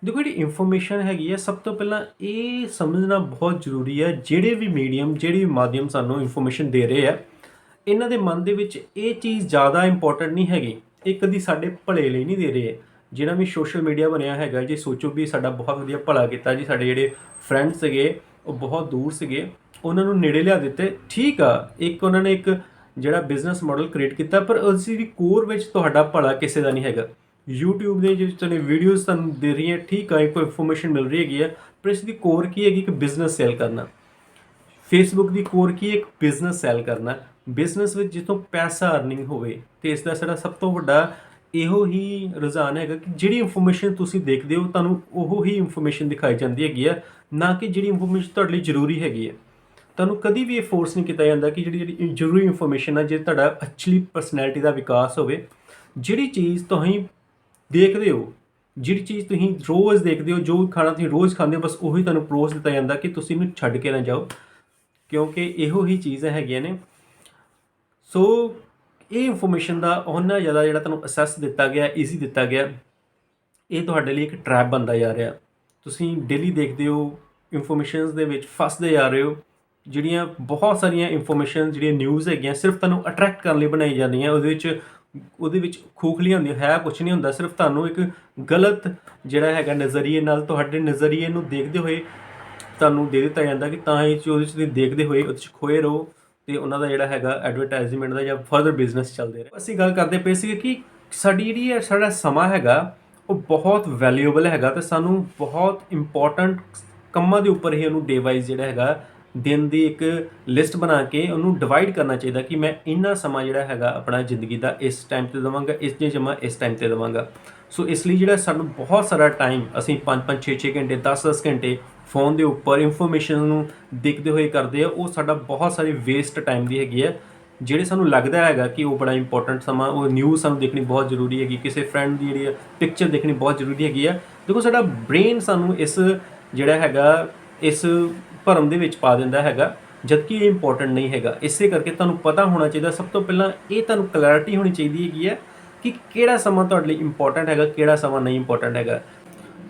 ਦੇਖੋ ਜਿਹੜੀ ਇਨਫੋਰਮੇਸ਼ਨ ਹੈਗੀ ਹੈ, ਸਭ ਤੋਂ ਪਹਿਲਾਂ ਇਹ ਸਮਝਣਾ ਬਹੁਤ ਜ਼ਰੂਰੀ ਹੈ ਜਿਹੜੇ ਵੀ ਮੀਡੀਅਮ, ਜਿਹੜੇ ਵੀ ਮਾਧਿਅਮ ਸਾਨੂੰ ਇਨਫੋਰਮੇਸ਼ਨ ਦੇ ਰਹੇ ਆ, ਇਹਨਾਂ ਦੇ ਮਨ ਦੇ ਵਿੱਚ ਇਹ ਚੀਜ਼ ਜ਼ਿਆਦਾ ਇੰਪੋਰਟੈਂਟ ਨਹੀਂ ਹੈਗੀ। ਇਹ ਕਦੀ ਸਾਡੇ ਭਲੇ ਲਈ ਨਹੀਂ ਦੇ ਰਹੇ। ਜਿਹੜਾ ਵੀ ਸੋਸ਼ਲ ਮੀਡੀਆ ਬਣਿਆ ਹੈਗਾ, ਜੇ ਸੋਚੋ ਵੀ ਸਾਡਾ ਬਹੁਤ ਵਧੀਆ ਭਲਾ ਕੀਤਾ ਜੀ, ਸਾਡੇ ਜਿਹੜੇ ਫਰੈਂਡ ਸੀਗੇ ਉਹ ਬਹੁਤ ਦੂਰ ਸੀਗੇ, ਉਹਨਾਂ ਨੂੰ ਨੇੜੇ ਲਿਆ ਦਿੱਤੇ, ਠੀਕ ਆ। ਇੱਕ ਉਹਨਾਂ ਨੇ ਇੱਕ ਜਿਹੜਾ ਬਿਜ਼ਨਸ ਮਾਡਲ ਕ੍ਰੀਏਟ ਕੀਤਾ, ਪਰ ਉਸ ਦੀ ਕੋਰ ਵਿੱਚ ਤੁਹਾਡਾ ਭਲਾ ਕਿਸੇ ਦਾ ਨਹੀਂ ਹੈਗਾ। YouTube ਦੇ ਜਿਹੜੇ ਤੁਹਾਨੂੰ ਵੀਡੀਓਜ਼ ਤੁਹਾਨੂੰ ਦੇ ਰਹੀਆਂ, ਠੀਕ ਆ, ਇੱਕ ਇਨਫੋਰਮੇਸ਼ਨ ਮਿਲ ਰਹੀ ਹੈਗੀ ਆ, ਪਰ ਇਸ ਦੀ ਕੋਰ ਕੀ ਹੈਗੀ ਕਿ ਬਿਜ਼ਨਸ ਸੈਲ ਕਰਨਾ। ਫੇਸਬੁੱਕ ਦੀ ਕੋਰ ਕੀ, ਇੱਕ ਬਿਜ਼ਨਸ ਸੈਲ ਕਰਨਾ। ਬਿਜ਼ਨਸ ਵਿੱਚ ਜਿੱਥੋਂ ਪੈਸਾ ਅਰਨਿੰਗ ਹੋਵੇ, ਅਤੇ ਇਸ ਦਾ ਸਾਡਾ ਸਭ ਤੋਂ ਵੱਡਾ ਇਹੋ ਹੀ ਰੁਝਾਨ ਹੈਗਾ ਕਿ ਜਿਹੜੀ ਇਨਫੋਰਮੇਸ਼ਨ ਤੁਸੀਂ ਦੇਖਦੇ ਹੋ ਤੁਹਾਨੂੰ ਉਹੋ ਹੀ ਇਨਫੋਰਮੇਸ਼ਨ ਦਿਖਾਈ ਜਾਂਦੀ ਹੈਗੀ ਆ, ਨਾ ਕਿ ਜਿਹੜੀ ਇਨਫੋਰਮੇਸ਼ਨ ਤੁਹਾਡੇ ਲਈ ਜ਼ਰੂਰੀ ਹੈਗੀ ਹੈ। ਤੁਹਾਨੂੰ ਕਦੀ ਵੀ ਇਹ ਫੋਰਸ ਨਹੀਂ ਕੀਤਾ ਜਾਂਦਾ ਕਿ ਜਿਹੜੀ ਜ਼ਰੂਰੀ ਇਨਫੋਰਮੇਸ਼ਨ ਹੈ, ਜੇ ਤੁਹਾਡਾ ਐਕਚੁਅਲੀ ਪਰਸਨੈਲਿਟੀ ਦਾ ਵਿਕਾਸ ਹੋਵੇ, ਜਿਹੜੀ ਚੀਜ਼ ਤੁਸੀਂ ਦੇਖਦੇ ਹੋ, ਜਿਹੜੀ ਚੀਜ਼ ਤੁਸੀਂ ਰੋਜ਼ ਦੇਖਦੇ ਹੋ, ਜੋ ਖਾਣਾ ਤੁਸੀਂ ਰੋਜ਼ ਖਾਂਦੇ ਹੋ, ਬਸ ਉਹੀ ਤੁਹਾਨੂੰ ਪਰੋਸ ਦਿੱਤਾ ਜਾਂਦਾ ਕਿ ਤੁਸੀਂ ਇਹਨੂੰ ਛੱਡ ਕੇ ਨਾ ਜਾਓ, ਕਿਉਂਕਿ ਇਹੋ ਹੀ ਚੀਜ਼ਾਂ ਹੈਗੀਆਂ ਨੇ। ਸੋ ਇਹ ਇਨਫੋਰਮੇਸ਼ਨ ਦਾ ਓਨਾ ਜ਼ਿਆਦਾ ਜਿਹੜਾ ਤੁਹਾਨੂੰ ਅਸੈਸ ਦਿੱਤਾ ਗਿਆ, ਈਜ਼ੀ ਦਿੱਤਾ ਗਿਆ, ਇਹ ਤੁਹਾਡੇ ਲਈ ਇੱਕ ਟਰੈਪ ਬਣਦਾ ਜਾ ਰਿਹਾ। ਤੁਸੀਂ ਡੇਲੀ ਦੇਖਦੇ ਹੋ, ਇਨਫੋਰਮੇਸ਼ਨਸ ਦੇ ਵਿੱਚ ਫਸਦੇ ਜਾ ਰਹੇ ਹੋ। ਜਿਹੜੀਆਂ ਬਹੁਤ ਸਾਰੀਆਂ ਇਨਫੋਰਮੇਸ਼ਨ ਜਿਹੜੀਆਂ ਨਿਊਜ਼ ਹੈਗੀਆਂ, ਸਿਰਫ ਤੁਹਾਨੂੰ ਅਟਰੈਕਟ ਕਰਨ ਲਈ ਬਣਾਈ ਜਾਂਦੀਆਂ। ਉਹਦੇ ਵਿੱਚ ਖੋਖਲੀਆਂ ਹੁੰਦੀਆਂ, ਹੈ ਕੁਛ ਨਹੀਂ ਹੁੰਦਾ, ਸਿਰਫ ਤੁਹਾਨੂੰ ਇੱਕ ਗਲਤ ਜਿਹੜਾ ਹੈਗਾ ਨਜ਼ਰੀਏ ਨਾਲ, ਤੁਹਾਡੇ ਨਜ਼ਰੀਏ ਨੂੰ ਦੇਖਦੇ ਹੋਏ ਤੁਹਾਨੂੰ ਦੇ ਦਿੱਤਾ ਜਾਂਦਾ ਕਿ ਤਾਂ ਇਹ ਉਹਦੇ 'ਚ ਤੁਸੀਂ ਦੇਖਦੇ ਹੋਏ ਉਹਦੇ 'ਚ ਖੋਏ ਰਹੋ, ਅਤੇ ਉਹਨਾਂ ਦਾ ਜਿਹੜਾ ਹੈਗਾ ਐਡਵਰਟਾਈਜ਼ਮੈਂਟ ਦਾ ਜਾਂ ਫਰਦਰ ਬਿਜ਼ਨਸ ਚੱਲਦੇ ਰਹੇ। ਅਸੀਂ ਗੱਲ ਕਰਦੇ ਪਏ ਸੀਗੇ ਕਿ ਸਾਡੀ ਜਿਹੜੀ ਹੈ, ਸਾਡਾ ਸਮਾਂ ਹੈਗਾ ਉਹ ਬਹੁਤ ਵੈਲਿਊਏਬਲ ਹੈਗਾ, ਅਤੇ ਸਾਨੂੰ ਬਹੁਤ ਇੰਪੋਰਟੈਂਟ ਕੰਮਾਂ ਦੇ ਉੱਪਰ ਹੀ ਉਹਨੂੰ ਡੇ ਵਾਈਜ਼ ਜਿਹੜਾ ਹੈਗਾ ਦਿਨ ਦੀ ਇੱਕ ਲਿਸਟ ਬਣਾ ਕੇ ਉਹਨੂੰ ਡਿਵਾਈਡ ਕਰਨਾ ਚਾਹੀਦਾ ਕਿ ਮੈਂ ਇੰਨਾ ਸਮਾਂ ਜਿਹੜਾ ਹੈਗਾ ਆਪਣਾ ਜ਼ਿੰਦਗੀ ਦਾ ਇਸ ਟਾਈਮ 'ਤੇ ਦੇਵਾਂਗਾ, ਇਸ ਜੇ ਜਮਾ ਇਸ ਟਾਈਮ 'ਤੇ ਦੇਵਾਂਗਾ। ਸੋ ਇਸ ਲਈ ਜਿਹੜਾ ਸਾਨੂੰ ਬਹੁਤ ਸਾਰਾ ਟਾਈਮ ਅਸੀਂ 5-5 6-6 ਘੰਟੇ 10-10 ਘੰਟੇ ਫੋਨ ਦੇ ਉੱਪਰ ਇਨਫੋਰਮੇਸ਼ਨ ਨੂੰ ਦੇਖਦੇ ਹੋਏ ਕਰਦੇ ਆ, ਉਹ ਸਾਡਾ ਬਹੁਤ ਸਾਰੀ ਵੇਸਟ ਟਾਈਮ ਦੀ ਹੈਗੀ ਹੈ। ਜਿਹੜੇ ਸਾਨੂੰ ਲੱਗਦਾ ਹੈਗਾ ਕਿ ਉਹ ਬੜਾ ਇੰਪੋਰਟੈਂਟ ਸਮਾਂ, ਉਹ ਨਿਊਜ਼ ਸਾਨੂੰ ਦੇਖਣੀ ਬਹੁਤ ਜ਼ਰੂਰੀ ਹੈਗੀ, ਕਿਸੇ ਫਰੈਂਡ ਦੀ ਜਿਹੜੀ ਪਿਕਚਰ ਦੇਖਣੀ ਬਹੁਤ ਜ਼ਰੂਰੀ ਹੈਗੀ ਆ। ਦੇਖੋ ਸਾਡਾ ਬ੍ਰੇਨ ਸਾਨੂੰ ਇਸ ਜਿਹੜਾ ਹੈਗਾ ਇਸ ਭਰਮ ਦੇ ਵਿੱਚ ਪਾ ਦਿੰਦਾ ਹੈਗਾ, ਜਦਕਿ ਇਹ ਇੰਪੋਰਟੈਂਟ ਨਹੀਂ ਹੈਗਾ। ਇਸੇ ਕਰਕੇ ਤੁਹਾਨੂੰ ਪਤਾ ਹੋਣਾ ਚਾਹੀਦਾ, ਸਭ ਤੋਂ ਪਹਿਲਾਂ ਇਹ ਤੁਹਾਨੂੰ ਕਲੈਰਿਟੀ ਹੋਣੀ ਚਾਹੀਦੀ ਹੈਗੀ ਹੈ ਕਿ ਕਿਹੜਾ ਸਮਾਂ ਤੁਹਾਡੇ ਲਈ ਇੰਪੋਰਟੈਂਟ ਹੈਗਾ, ਕਿਹੜਾ ਸਮਾਂ ਨਹੀਂ ਇੰਪੋਰਟੈਂਟ ਹੈਗਾ।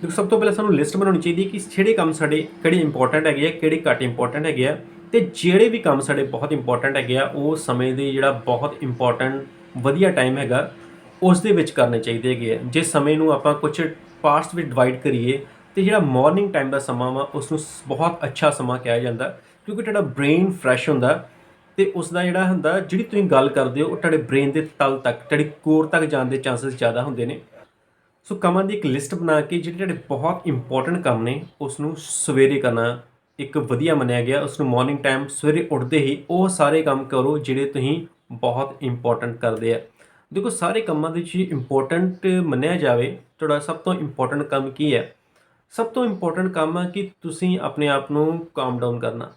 ਦੇਖੋ ਸਭ ਤੋਂ ਪਹਿਲਾਂ ਸਾਨੂੰ ਲਿਸਟ ਬਣਾਉਣੀ ਚਾਹੀਦੀ ਹੈ ਕਿ ਜਿਹੜੇ ਕੰਮ ਸਾਡੇ ਕਿਹੜੇ ਇੰਪੋਰਟੈਂਟ ਹੈਗੇ ਆ, ਕਿਹੜੇ ਘੱਟ ਇੰਪੋਰਟੈਂਟ ਹੈਗੇ ਆ, ਅਤੇ ਜਿਹੜੇ ਵੀ ਕੰਮ ਸਾਡੇ ਬਹੁਤ ਇੰਪੋਰਟੈਂਟ ਹੈਗੇ ਆ, ਉਹ ਸਮੇਂ ਦੇ ਜਿਹੜਾ ਬਹੁਤ ਇੰਪੋਰਟੈਂਟ ਵਧੀਆ ਟਾਈਮ ਹੈਗਾ ਉਸ ਦੇ ਵਿੱਚ ਕਰਨੇ ਚਾਹੀਦੇ ਹੈਗੇ ਆ। ਜੇ ਸਮੇਂ ਨੂੰ ਆਪਾਂ ਕੁਛ ਪਾਰਟਸ ਵਿੱਚ ਡਿਵਾਈਡ ਕਰੀਏ, ਅਤੇ ਜਿਹੜਾ ਮਾਰਨਿੰਗ ਟਾਈਮ ਦਾ ਸਮਾਂ ਵਾ ਉਸ ਨੂੰ ਬਹੁਤ ਅੱਛਾ ਸਮਾਂ ਕਿਹਾ ਜਾਂਦਾ, ਕਿਉਂਕਿ ਤੁਹਾਡਾ ਬ੍ਰੇਨ ਫਰੈਸ਼ ਹੁੰਦਾ, ਅਤੇ ਉਸ ਦਾ ਜਿਹੜਾ ਹੁੰਦਾ, ਜਿਹੜੀ ਤੁਸੀਂ ਗੱਲ ਕਰਦੇ ਹੋ ਉਹ ਤੁਹਾਡੇ ਬ੍ਰੇਨ ਦੇ ਤਲ ਤੱਕ, ਤੁਹਾਡੀ ਕੋਰ ਤੱਕ ਜਾਣ ਦੇ ਚਾਂਸਸ ਜ਼ਿਆਦਾ ਹੁੰਦੇ ਨੇ। ਸੋ ਕੰਮਾਂ ਦੀ ਇੱਕ ਲਿਸਟ ਬਣਾ ਕੇ ਜਿਹੜੇ ਤੁਹਾਡੇ ਬਹੁਤ ਇੰਪੋਰਟੈਂਟ ਕੰਮ ਨੇ ਉਸ ਨੂੰ ਸਵੇਰੇ ਕਰਨਾ ਇੱਕ ਵਧੀਆ ਮੰਨਿਆ ਗਿਆ। ਉਸ ਨੂੰ ਮਾਰਨਿੰਗ ਟਾਈਮ ਸਵੇਰੇ ਉੱਠਦੇ ਹੀ ਉਹ ਸਾਰੇ ਕੰਮ ਕਰੋ ਜਿਹੜੇ ਤੁਸੀਂ ਬਹੁਤ ਇੰਪੋਰਟੈਂਟ ਕਰਦੇ ਆ। ਦੇਖੋ ਸਾਰੇ ਕੰਮਾਂ ਦੇ ਵਿੱਚ ਇੰਪੋਰਟੈਂਟ ਮੰਨਿਆ ਜਾਵੇ, ਤੁਹਾਡਾ ਸਭ ਤੋਂ ਇੰਪੋਰਟੈਂਟ ਕੰਮ ਕੀ ਹੈ? ਸਭ ਤੋਂ ਇੰਪੋਰਟੈਂਟ ਕੰਮ ਹੈ ਕਿ ਤੁਸੀਂ ਆਪਣੇ ਆਪ ਨੂੰ ਕਾਮ ਡਾਊਨ ਕਰਨਾ।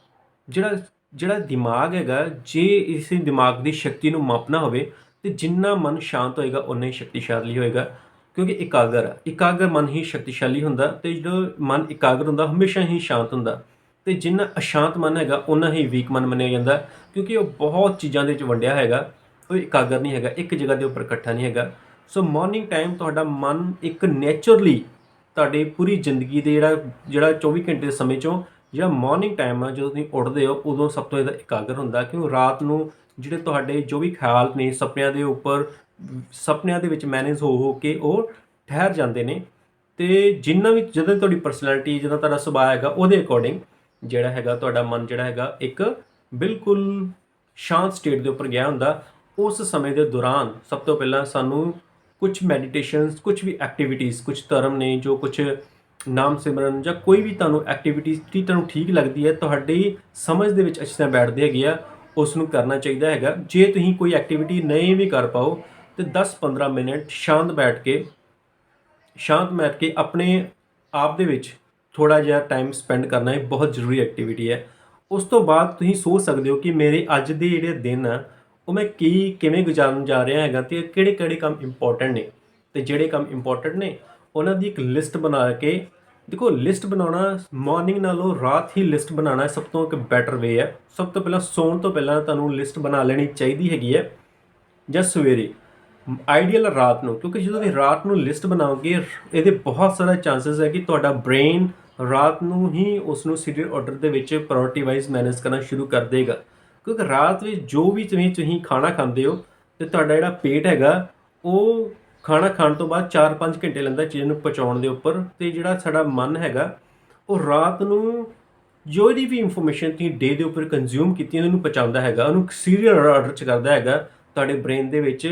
ਜਿਹੜਾ ਦਿਮਾਗ ਹੈਗਾ, ਜੇ ਇਸ ਦਿਮਾਗ ਦੀ ਸ਼ਕਤੀ ਨੂੰ ਮਾਪਣਾ ਹੋਵੇ ਤੇ ਜਿੰਨਾ ਮਨ ਸ਼ਾਂਤ ਹੋਏਗਾ ਉਨਾ ਹੀ ਸ਼ਕਤੀਸ਼ਾਲੀ ਹੋਏਗਾ, ਕਿਉਂਕਿ ਇਕਾਗਰ ਮਨ ਹੀ ਸ਼ਕਤੀਸ਼ਾਲੀ ਹੁੰਦਾ ਤੇ ਜਦੋਂ ਮਨ ਇਕਾਗਰ ਹੁੰਦਾ ਹਮੇਸ਼ਾ ਹੀ ਸ਼ਾਂਤ ਹੁੰਦਾ। ਤੇ ਜਿੰਨਾ ਅਸ਼ਾਂਤ ਮਨ ਹੈਗਾ ਉਨਾ ਹੀ ਵੀਕ ਮਨ ਮੰਨਿਆ ਜਾਂਦਾ, ਕਿਉਂਕਿ ਉਹ ਬਹੁਤ ਚੀਜ਼ਾਂ ਦੇ ਵਿੱਚ ਵੰਡਿਆ ਹੈਗਾ, ਉਹ ਇਕਾਗਰ ਨਹੀਂ ਹੈਗਾ, ਇੱਕ ਜਗ੍ਹਾ ਦੇ ਉੱਪਰ ਇਕੱਠਾ ਨਹੀਂ ਹੈਗਾ। ਸੋ ਮਾਰਨਿੰਗ ਟਾਈਮ ਤੁਹਾਡਾ ਮਨ ਇੱਕ ਨੇਚਰਲੀ ਤੁਹਾਡੀ ਪੂਰੀ ਜ਼ਿੰਦਗੀ ਦੇ ਜਿਹੜਾ 24 ਘੰਟੇ ਦੇ ਸਮੇਂ 'ਚੋਂ ਜਿਹੜਾ ਮਾਰਨਿੰਗ ਟਾਈਮ ਆ, ਜਦੋਂ ਤੁਸੀਂ ਉੱਠਦੇ ਹੋ ਉਦੋਂ ਸਭ ਤੋਂ ਜ਼ਿਆਦਾ ਇਕਾਗਰ ਹੁੰਦਾ, ਕਿਉਂ ਰਾਤ ਨੂੰ ਜਿਹੜੇ ਤੁਹਾਡੇ ਜੋ ਵੀ ਖਿਆਲ ਨੇ ਸੁਪਨਿਆਂ ਦੇ ਵਿੱਚ ਮੈਨੇਜ ਹੋ ਕੇ ਉਹ ਠਹਿਰ ਜਾਂਦੇ ਨੇ। ਤੇ ਜਿੰਨਾ ਵੀ ਜਦੋਂ ਤੁਹਾਡੀ ਪਰਸਨੈਲਿਟੀ, ਜਦੋਂ ਤੁਹਾਡਾ ਸੁਭਾਅ ਹੈਗਾ, ਉਹਦੇ ਅਕੋਰਡਿੰਗ ਜਿਹੜਾ ਹੈਗਾ ਤੁਹਾਡਾ ਮਨ ਜਿਹੜਾ ਹੈਗਾ ਇੱਕ ਬਿਲਕੁਲ ਸ਼ਾਂਤ ਸਟੇਟ ਦੇ ਉੱਪਰ ਗਿਆ ਹੁੰਦਾ। ਉਸ ਸਮੇਂ ਦੇ ਦੌਰਾਨ ਸਭ ਤੋਂ ਪਹਿਲਾਂ ਸਾਨੂੰ ਕੁਝ ਮੈਡੀਟੇਸ਼ਨਸ, ਕੁਝ ਵੀ ਐਕਟੀਵਿਟੀਜ਼, ਕੁਝ ਧਰਮ ਨੇ ਜੋ ਕੁਝ ਨਾਮ ਸਿਮਰਨ ਜਾਂ ਕੋਈ ਵੀ ਤੁਹਾਨੂੰ ਐਕਟੀਵਿਟੀਜ਼ ਜਿਹੜੀ ਤੁਹਾਨੂੰ ਠੀਕ ਲੱਗਦੀ ਹੈ, ਤੁਹਾਡੀ ਸਮਝ ਦੇ ਵਿੱਚ ਅੱਛੀ ਤਰ੍ਹਾਂ ਬੈਠਦੇ ਹੈਗੇ ਆ, ਉਸ ਨੂੰ ਕਰਨਾ ਚਾਹੀਦਾ ਹੈਗਾ। ਜੇ ਤੁਸੀਂ ਕੋਈ ਐਕਟੀਵਿਟੀ ਨਹੀਂ ਵੀ ਕਰ ਪਾਓ ਤੇ 10-15 ਮਿੰਟ ਸ਼ਾਂਤ ਬੈਠ ਕੇ ਆਪਣੇ ਆਪ ਦੇ ਵਿੱਚ ਥੋੜ੍ਹਾ ਜਿਹਾ ਟਾਈਮ ਸਪੈਂਡ ਕਰਨਾ ਇਹ ਬਹੁਤ ਜ਼ਰੂਰੀ ਐਕਟੀਵਿਟੀ ਹੈ। ਉਸ ਤੋਂ ਬਾਅਦ ਤੁਸੀਂ ਸੋਚ ਸਕਦੇ ਹੋ ਕਿ ਮੇਰੇ ਅੱਜ ਦੇ ਜਿਹੜੇ ਦਿਨ ਆ ਉਹ ਮੈਂ ਕਿਵੇਂ ਗੁਜ਼ਾਰਨ ਜਾ ਰਿਹਾ ਹੈਗਾ ਤੇ ਕਿਹੜੇ ਕੰਮ ਇੰਪੋਰਟੈਂਟ ਨੇ। ਤੇ ਜਿਹੜੇ ਕੰਮ ਇੰਪੋਰਟੈਂਟ ਨੇ ਉਹਨਾਂ ਦੀ ਇੱਕ ਲਿਸਟ ਬਣਾ ਕੇ, ਦੇਖੋ ਲਿਸਟ ਬਣਾਉਣਾ ਮਾਰਨਿੰਗ ਨਾਲੋਂ ਰਾਤ ਹੀ ਲਿਸਟ ਬਣਾਉਣਾ ਸਭ ਤੋਂ ਇੱਕ ਬੈਟਰ ਵੇ ਹੈ। ਸਭ ਤੋਂ ਪਹਿਲਾਂ ਸੌਣ ਤੋਂ ਪਹਿਲਾਂ ਤੁਹਾਨੂੰ ਲਿਸਟ ਬਣਾ ਲੈਣੀ ਚਾਹੀਦੀ ਹੈਗੀ ਹੈ, ਜਾਂ ਸਵੇਰੇ, ਆਈਡੀਅਲ ਰਾਤ ਨੂੰ, ਕਿਉਂਕਿ ਜਦੋਂ ਤੁਸੀਂ ਰਾਤ ਨੂੰ ਲਿਸਟ ਬਣਾਓਗੇ ਇਹਦੇ ਬਹੁਤ ਸਾਰਾ ਚਾਂਸਸ ਹੈ ਕਿ ਤੁਹਾਡਾ ਬ੍ਰੇਨ ਰਾਤ ਨੂੰ ਹੀ ਉਸ ਨੂੰ ਸੀਰੀਅਲ ਆਰਡਰ ਦੇ ਵਿੱਚ ਪ੍ਰਾਇੋਰਟੀ ਵਾਈਜ਼ ਮੈਨੇਜ ਕਰਨਾ ਸ਼ੁਰੂ ਕਰ ਦੇਗਾ। ਕਿਉਂਕਿ ਰਾਤ ਵਿੱਚ ਜੋ ਵੀ ਤੁਸੀਂ ਖਾਣਾ ਖਾਂਦੇ ਹੋ ਤੇ ਤੁਹਾਡਾ ਜਿਹੜਾ ਪੇਟ ਹੈਗਾ ਉਹ ਖਾਣਾ ਖਾਣ ਤੋਂ ਬਾਅਦ 4-5 ਘੰਟੇ ਲੈਂਦਾ ਚੀਜ਼ ਨੂੰ ਪਚਾਉਣ ਦੇ ਉੱਪਰ। ਤੇ ਜਿਹੜਾ ਸਾਡਾ ਮਨ ਹੈਗਾ ਉਹ ਰਾਤ ਨੂੰ ਜਿਹੜੀ ਵੀ ਇਨਫੋਰਮੇਸ਼ਨ ਤੁਸੀਂ ਡੇ ਦੇ ਉੱਪਰ ਕੰਜ਼ਿਊਮ ਕੀਤੀ ਉਹਨੂੰ ਪਹੁੰਚਾਉਂਦਾ ਹੈਗਾ, ਉਹਨੂੰ ਸੀਰੀਅਲ ਆਰਡਰ 'ਚ ਕਰਦਾ ਹੈਗਾ, ਤੁਹਾਡੇ ਬ੍ਰੇਨ ਦੇ ਵਿੱਚ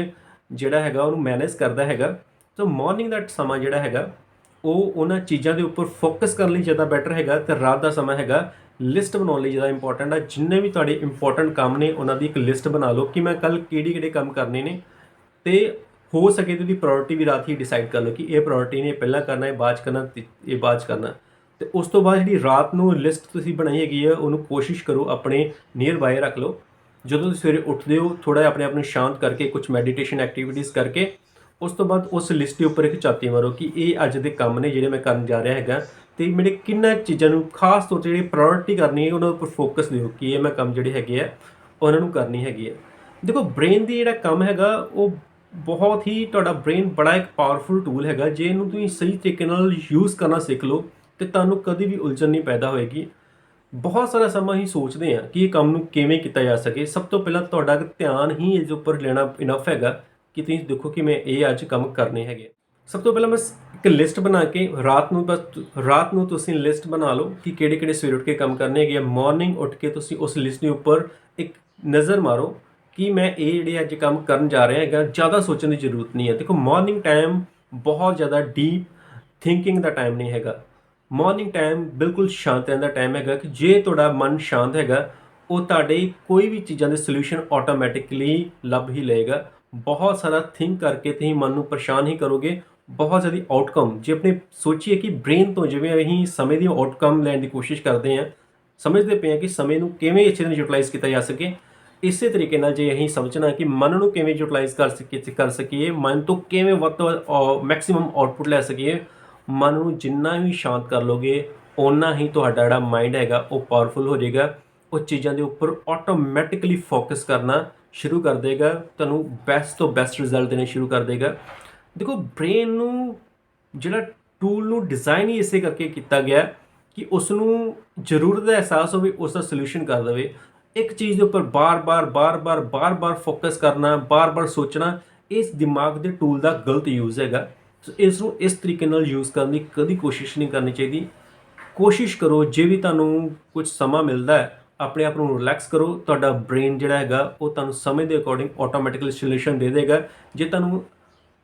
ਜਿਹੜਾ ਹੈਗਾ ਉਹਨੂੰ ਮੈਨੇਜ ਕਰਦਾ ਹੈਗਾ। ਸੋ ਮਾਰਨਿੰਗ ਦਾ ਸਮਾਂ ਜਿਹੜਾ ਹੈਗਾ ਉਹ ਉਹਨਾਂ ਚੀਜ਼ਾਂ ਦੇ ਉੱਪਰ ਫੋਕਸ ਕਰਨ ਲਈ ਜ਼ਿਆਦਾ ਬੈਟਰ ਹੈਗਾ, ਤੇ ਰਾਤ ਦਾ ਸਮਾਂ ਹੈਗਾ ਲਿਸਟ ਬਣਾਉਣ ਲਈ ਜ਼ਿਆਦਾ ਇੰਪੋਰਟੈਂਟ ਹੈ। ਜਿੰਨੇ ਵੀ ਤੁਹਾਡੇ ਇੰਪੋਰਟੈਂਟ ਕੰਮ ਨੇ ਉਹਨਾਂ ਦੀ ਇੱਕ ਲਿਸਟ ਬਣਾ ਲਓ ਕਿ ਮੈਂ ਕੱਲ੍ਹ ਕਿਹੜੇ ਕੰਮ ਕਰਨੇ ਨੇ, ਤੇ ਹੋ ਸਕੇ ਤਾਂ ਉਹਦੀ ਪ੍ਰਾਇੋਰਟੀ ਵੀ ਰਾਤ ਹੀ ਡਿਸਾਈਡ ਕਰ ਲਓ ਕਿ ਇਹ ਪ੍ਰਾਇੋਰਟੀ ਨੇ, ਪਹਿਲਾਂ ਕਰਨਾ, ਇਹ ਬਾਅਦ 'ਚ ਕਰਨਾ, ਇਹ ਬਾਅਦ 'ਚ ਕਰਨਾ। ਤੇ ਉਸ ਤੋਂ ਬਾਅਦ ਜਿਹੜੀ ਰਾਤ ਨੂੰ ਲਿਸਟ ਤੁਸੀਂ ਬਣਾਈ ਹੈਗੀ ਹੈ ਉਹਨੂੰ ਕੋਸ਼ਿਸ਼ ਕਰੋ ਆਪਣੇ ਨੀਅਰ ਬਾਏ ਰੱਖ ਲਓ। ਜਦੋਂ ਤੁਸੀਂ ਸਵੇਰੇ ਉੱਠਦੇ ਹੋ ਥੋੜ੍ਹਾ ਜਿਹਾ ਆਪਣੇ ਆਪ ਨੂੰ ਸ਼ਾਂਤ ਕਰਕੇ ਕੁਝ ਮੈਡੀਟੇਸ਼ਨ ਐਕਟੀਵਿਟੀਜ਼ ਕਰਕੇ ਉਸ ਤੋਂ ਬਾਅਦ ਉਸ ਲਿਸਟ ਦੇ ਉੱਪਰ ਇੱਕ ਝਾਤੀ ਮਾਰੋ ਕਿ ਇਹ ਅੱਜ ਦੇ ਕੰਮ ਨੇ ਜਿਹੜੇ ਮੈਂ ਕਰਨ ਜਾ ਰਿਹਾ ਹੈਗਾ, ਤੇ ਮੇਰੇ ਕਿੰਨਾ ਚੀਜ਼ਾਂ ਨੂੰ ਖਾਸ ਤੌਰ 'ਤੇ ਜਿਹੜੀ ਪ੍ਰਾਇੋਰਟੀ ਕਰਨੀ ਹੈ ਉਹਨਾਂ ਉੱਪਰ ਫੋਕਸ ਦਿਓ ਕਿ ਇਹ ਮੈਂ ਕੰਮ ਜਿਹੜੇ ਹੈਗੇ ਆ ਉਹਨਾਂ ਨੂੰ ਕਰਨੀ ਹੈਗੀ ਹੈ। ਦੇਖੋ ਬ੍ਰੇਨ ਦੀ ਜਿਹੜਾ ਕੰਮ ਹੈਗਾ ਉਹ ਬਹੁਤ ਹੀ, ਤੁਹਾਡਾ ਬ੍ਰੇਨ ਬੜਾ ਇੱਕ ਪਾਵਰਫੁਲ ਟੂਲ ਹੈਗਾ। ਜੇ ਇਹਨੂੰ ਤੁਸੀਂ ਸਹੀ ਤਰੀਕੇ ਨਾਲ ਯੂਜ਼ ਕਰਨਾ ਸਿੱਖ ਲਓ ਤੇ ਤੁਹਾਨੂੰ ਕਦੀ ਵੀ ਉਲਝਣ ਨਹੀਂ ਪੈਦਾ ਹੋਏਗੀ। ਬਹੁਤ ਸਾਰਾ ਸਮਾਂ ਹੀ ਸੋਚਦੇ ਹਾਂ ਕਿ ਇਹ ਕੰਮ ਨੂੰ ਕਿਵੇਂ ਕੀਤਾ ਜਾ ਸਕੇ। ਸਭ ਤੋਂ ਪਹਿਲਾਂ ਤੁਹਾਡਾ ਧਿਆਨ ਹੀ ਇਸ ਉੱਪਰ ਲੈਣਾ ਇਨਫ ਹੈਗਾ ਕਿ ਤੁਸੀਂ ਦੇਖੋ ਕਿ ਮੈਂ ਇਹ ਅੱਜ ਕੰਮ ਕਰਨੇ ਹੈਗੇ। ਸਭ ਤੋਂ ਪਹਿਲਾਂ ਬਸ ਇੱਕ ਲਿਸਟ ਬਣਾ ਕੇ ਰਾਤ ਨੂੰ ਤੁਸੀਂ ਲਿਸਟ ਬਣਾ ਲਓ ਕਿ ਕਿਹੜੇ ਸਵੇਰੇ ਉੱਠ ਕੇ ਕੰਮ ਕਰਨੇ ਹੈਗੇ ਆ। ਮਾਰਨਿੰਗ ਉੱਠ ਕੇ ਤੁਸੀਂ ਉਸ ਲਿਸਟ ਦੇ ਉੱਪਰ ਇੱਕ ਨਜ਼ਰ ਮਾਰੋ ਕਿ ਮੈਂ ਇਹ ਜਿਹੜੇ ਅੱਜ ਕੰਮ ਕਰਨ ਜਾ ਰਿਹਾ ਹੈਗਾ। ਜ਼ਿਆਦਾ ਸੋਚਣ ਦੀ ਜ਼ਰੂਰਤ ਨਹੀਂ ਹੈ। ਦੇਖੋ ਮਾਰਨਿੰਗ ਟਾਈਮ ਬਹੁਤ ਜ਼ਿਆਦਾ ਡੀਪ ਥਿੰਕਿੰਗ ਦਾ ਟਾਈਮ ਨਹੀਂ ਹੈਗਾ। ਮਾਰਨਿੰਗ ਟਾਈਮ ਬਿਲਕੁਲ ਸ਼ਾਂਤ ਰਹਿਣ ਦਾ ਟਾਈਮ ਹੈਗਾ ਕਿ ਜੇ ਤੁਹਾਡਾ ਮਨ ਸ਼ਾਂਤ ਹੈਗਾ ਉਹ ਤੁਹਾਡੇ ਕੋਈ ਵੀ ਚੀਜ਼ਾਂ ਦੇ ਸੋਲੂਸ਼ਨ ਆਟੋਮੈਟਿਕਲੀ ਲੱਭ ਹੀ ਲਏਗਾ। ਬਹੁਤ ਸਾਰਾ ਥਿੰਕ ਕਰਕੇ ਤੁਸੀਂ ਮਨ ਨੂੰ ਪਰੇਸ਼ਾਨ ਹੀ ਕਰੋਗੇ। ਬਹੁਤ ਜ਼ਿਆਦਾ ਆਊਟਕਮ, ਜੇ ਆਪਣੇ ਸੋਚੀਏ ਕਿ ਬ੍ਰੇਨ ਤੋਂ ਜਿਵੇਂ ਅਸੀਂ ਸਮੇਂ ਦੀ ਆਊਟਕਮ ਲੈਣ ਦੀ ਕੋਸ਼ਿਸ਼ ਕਰਦੇ ਹਾਂ, ਸਮਝਦੇ ਪਏ ਹਾਂ ਕਿ ਸਮੇਂ ਨੂੰ ਕਿਵੇਂ ਅੱਛੇ ਤਰ੍ਹਾਂ ਯੂਟਿਲਾਈਜ਼ ਕੀਤਾ ਜਾ ਸਕੇ, ਇਸੇ ਤਰੀਕੇ ਨਾਲ ਜੇ ਅਸੀਂ ਸਮਝਣਾ ਕਿ ਮਨ ਨੂੰ ਕਿਵੇਂ ਯੂਟਿਲਾਈਜ਼ ਕਰ ਸਕੀਏ, ਮਨ ਤੋਂ ਕਿਵੇਂ ਵੱਧ ਤੋਂ ਵੱਧ ਮੈਕਸਿਮਮ ਆਊਟਪੁੱਟ ਲੈ ਸਕੀਏ, ਮਨ ਨੂੰ ਜਿੰਨਾ ਵੀ ਸ਼ਾਂਤ ਕਰ ਲੋਗੇ ਓਨਾ ਹੀ ਤੁਹਾਡਾ ਜਿਹੜਾ ਮਾਈਂਡ ਹੈਗਾ ਉਹ ਪਾਵਰਫੁਲ ਹੋ ਜਾਏਗਾ। ਉਹ ਚੀਜ਼ਾਂ ਦੇ ਉੱਪਰ ਆਟੋਮੈਟਿਕਲੀ ਫੋਕਸ ਕਰਨਾ ਸ਼ੁਰੂ ਕਰ ਦੇਗਾ, ਤੁਹਾਨੂੰ ਬੈਸਟ ਤੋਂ ਬੈਸਟ ਰਿਜ਼ਲਟ ਦੇਣੇ ਸ਼ੁਰੂ ਕਰ ਦੇਗਾ। ਦੇਖੋ ਬ੍ਰੇਨ ਨੂੰ ਜਿਹੜਾ ਟੂਲ ਨੂੰ ਡਿਜ਼ਾਈਨ ਹੀ ਇਸੇ ਕਰਕੇ ਕੀਤਾ ਗਿਆ ਕਿ ਉਸ ਨੂੰ ਜ਼ਰੂਰਤ ਦਾ ਅਹਿਸਾਸ ਹੋਵੇ, ਉਸ ਦਾ ਸੋਲੂਸ਼ਨ ਕਰ ਦੇਵੇ। ਇੱਕ ਚੀਜ਼ ਦੇ ਉੱਪਰ ਬਾਰ-ਬਾਰ ਫੋਕਸ ਕਰਨਾ, ਬਾਰ-ਬਾਰ ਸੋਚਣਾ, ਇਸ ਦਿਮਾਗ ਦੇ ਟੂਲ ਦਾ ਗਲਤ ਯੂਜ਼ ਹੈਗਾ। ਸੋ ਇਸ ਨੂੰ ਇਸ ਤਰੀਕੇ ਨਾਲ ਯੂਜ਼ ਕਰਨ ਦੀ ਕਦੀ ਕੋਸ਼ਿਸ਼ ਨਹੀਂ ਕਰਨੀ ਚਾਹੀਦੀ। ਕੋਸ਼ਿਸ਼ ਕਰੋ ਜੇ ਵੀ ਤੁਹਾਨੂੰ ਕੁਝ ਸਮਾਂ ਮਿਲਦਾ ਹੈ ਆਪਣੇ ਆਪ ਨੂੰ ਰਿਲੈਕਸ ਕਰੋ। ਤੁਹਾਡਾ ਬ੍ਰੇਨ ਜਿਹੜਾ ਹੈਗਾ ਉਹ ਤੁਹਾਨੂੰ ਸਮੇਂ ਦੇ ਅਕੋਰਡਿੰਗ ਆਟੋਮੈਟਿਕਲੀ ਸੋਲੂਸ਼ਨ ਦੇ ਦੇਗਾ। ਜੇ ਤੁਹਾਨੂੰ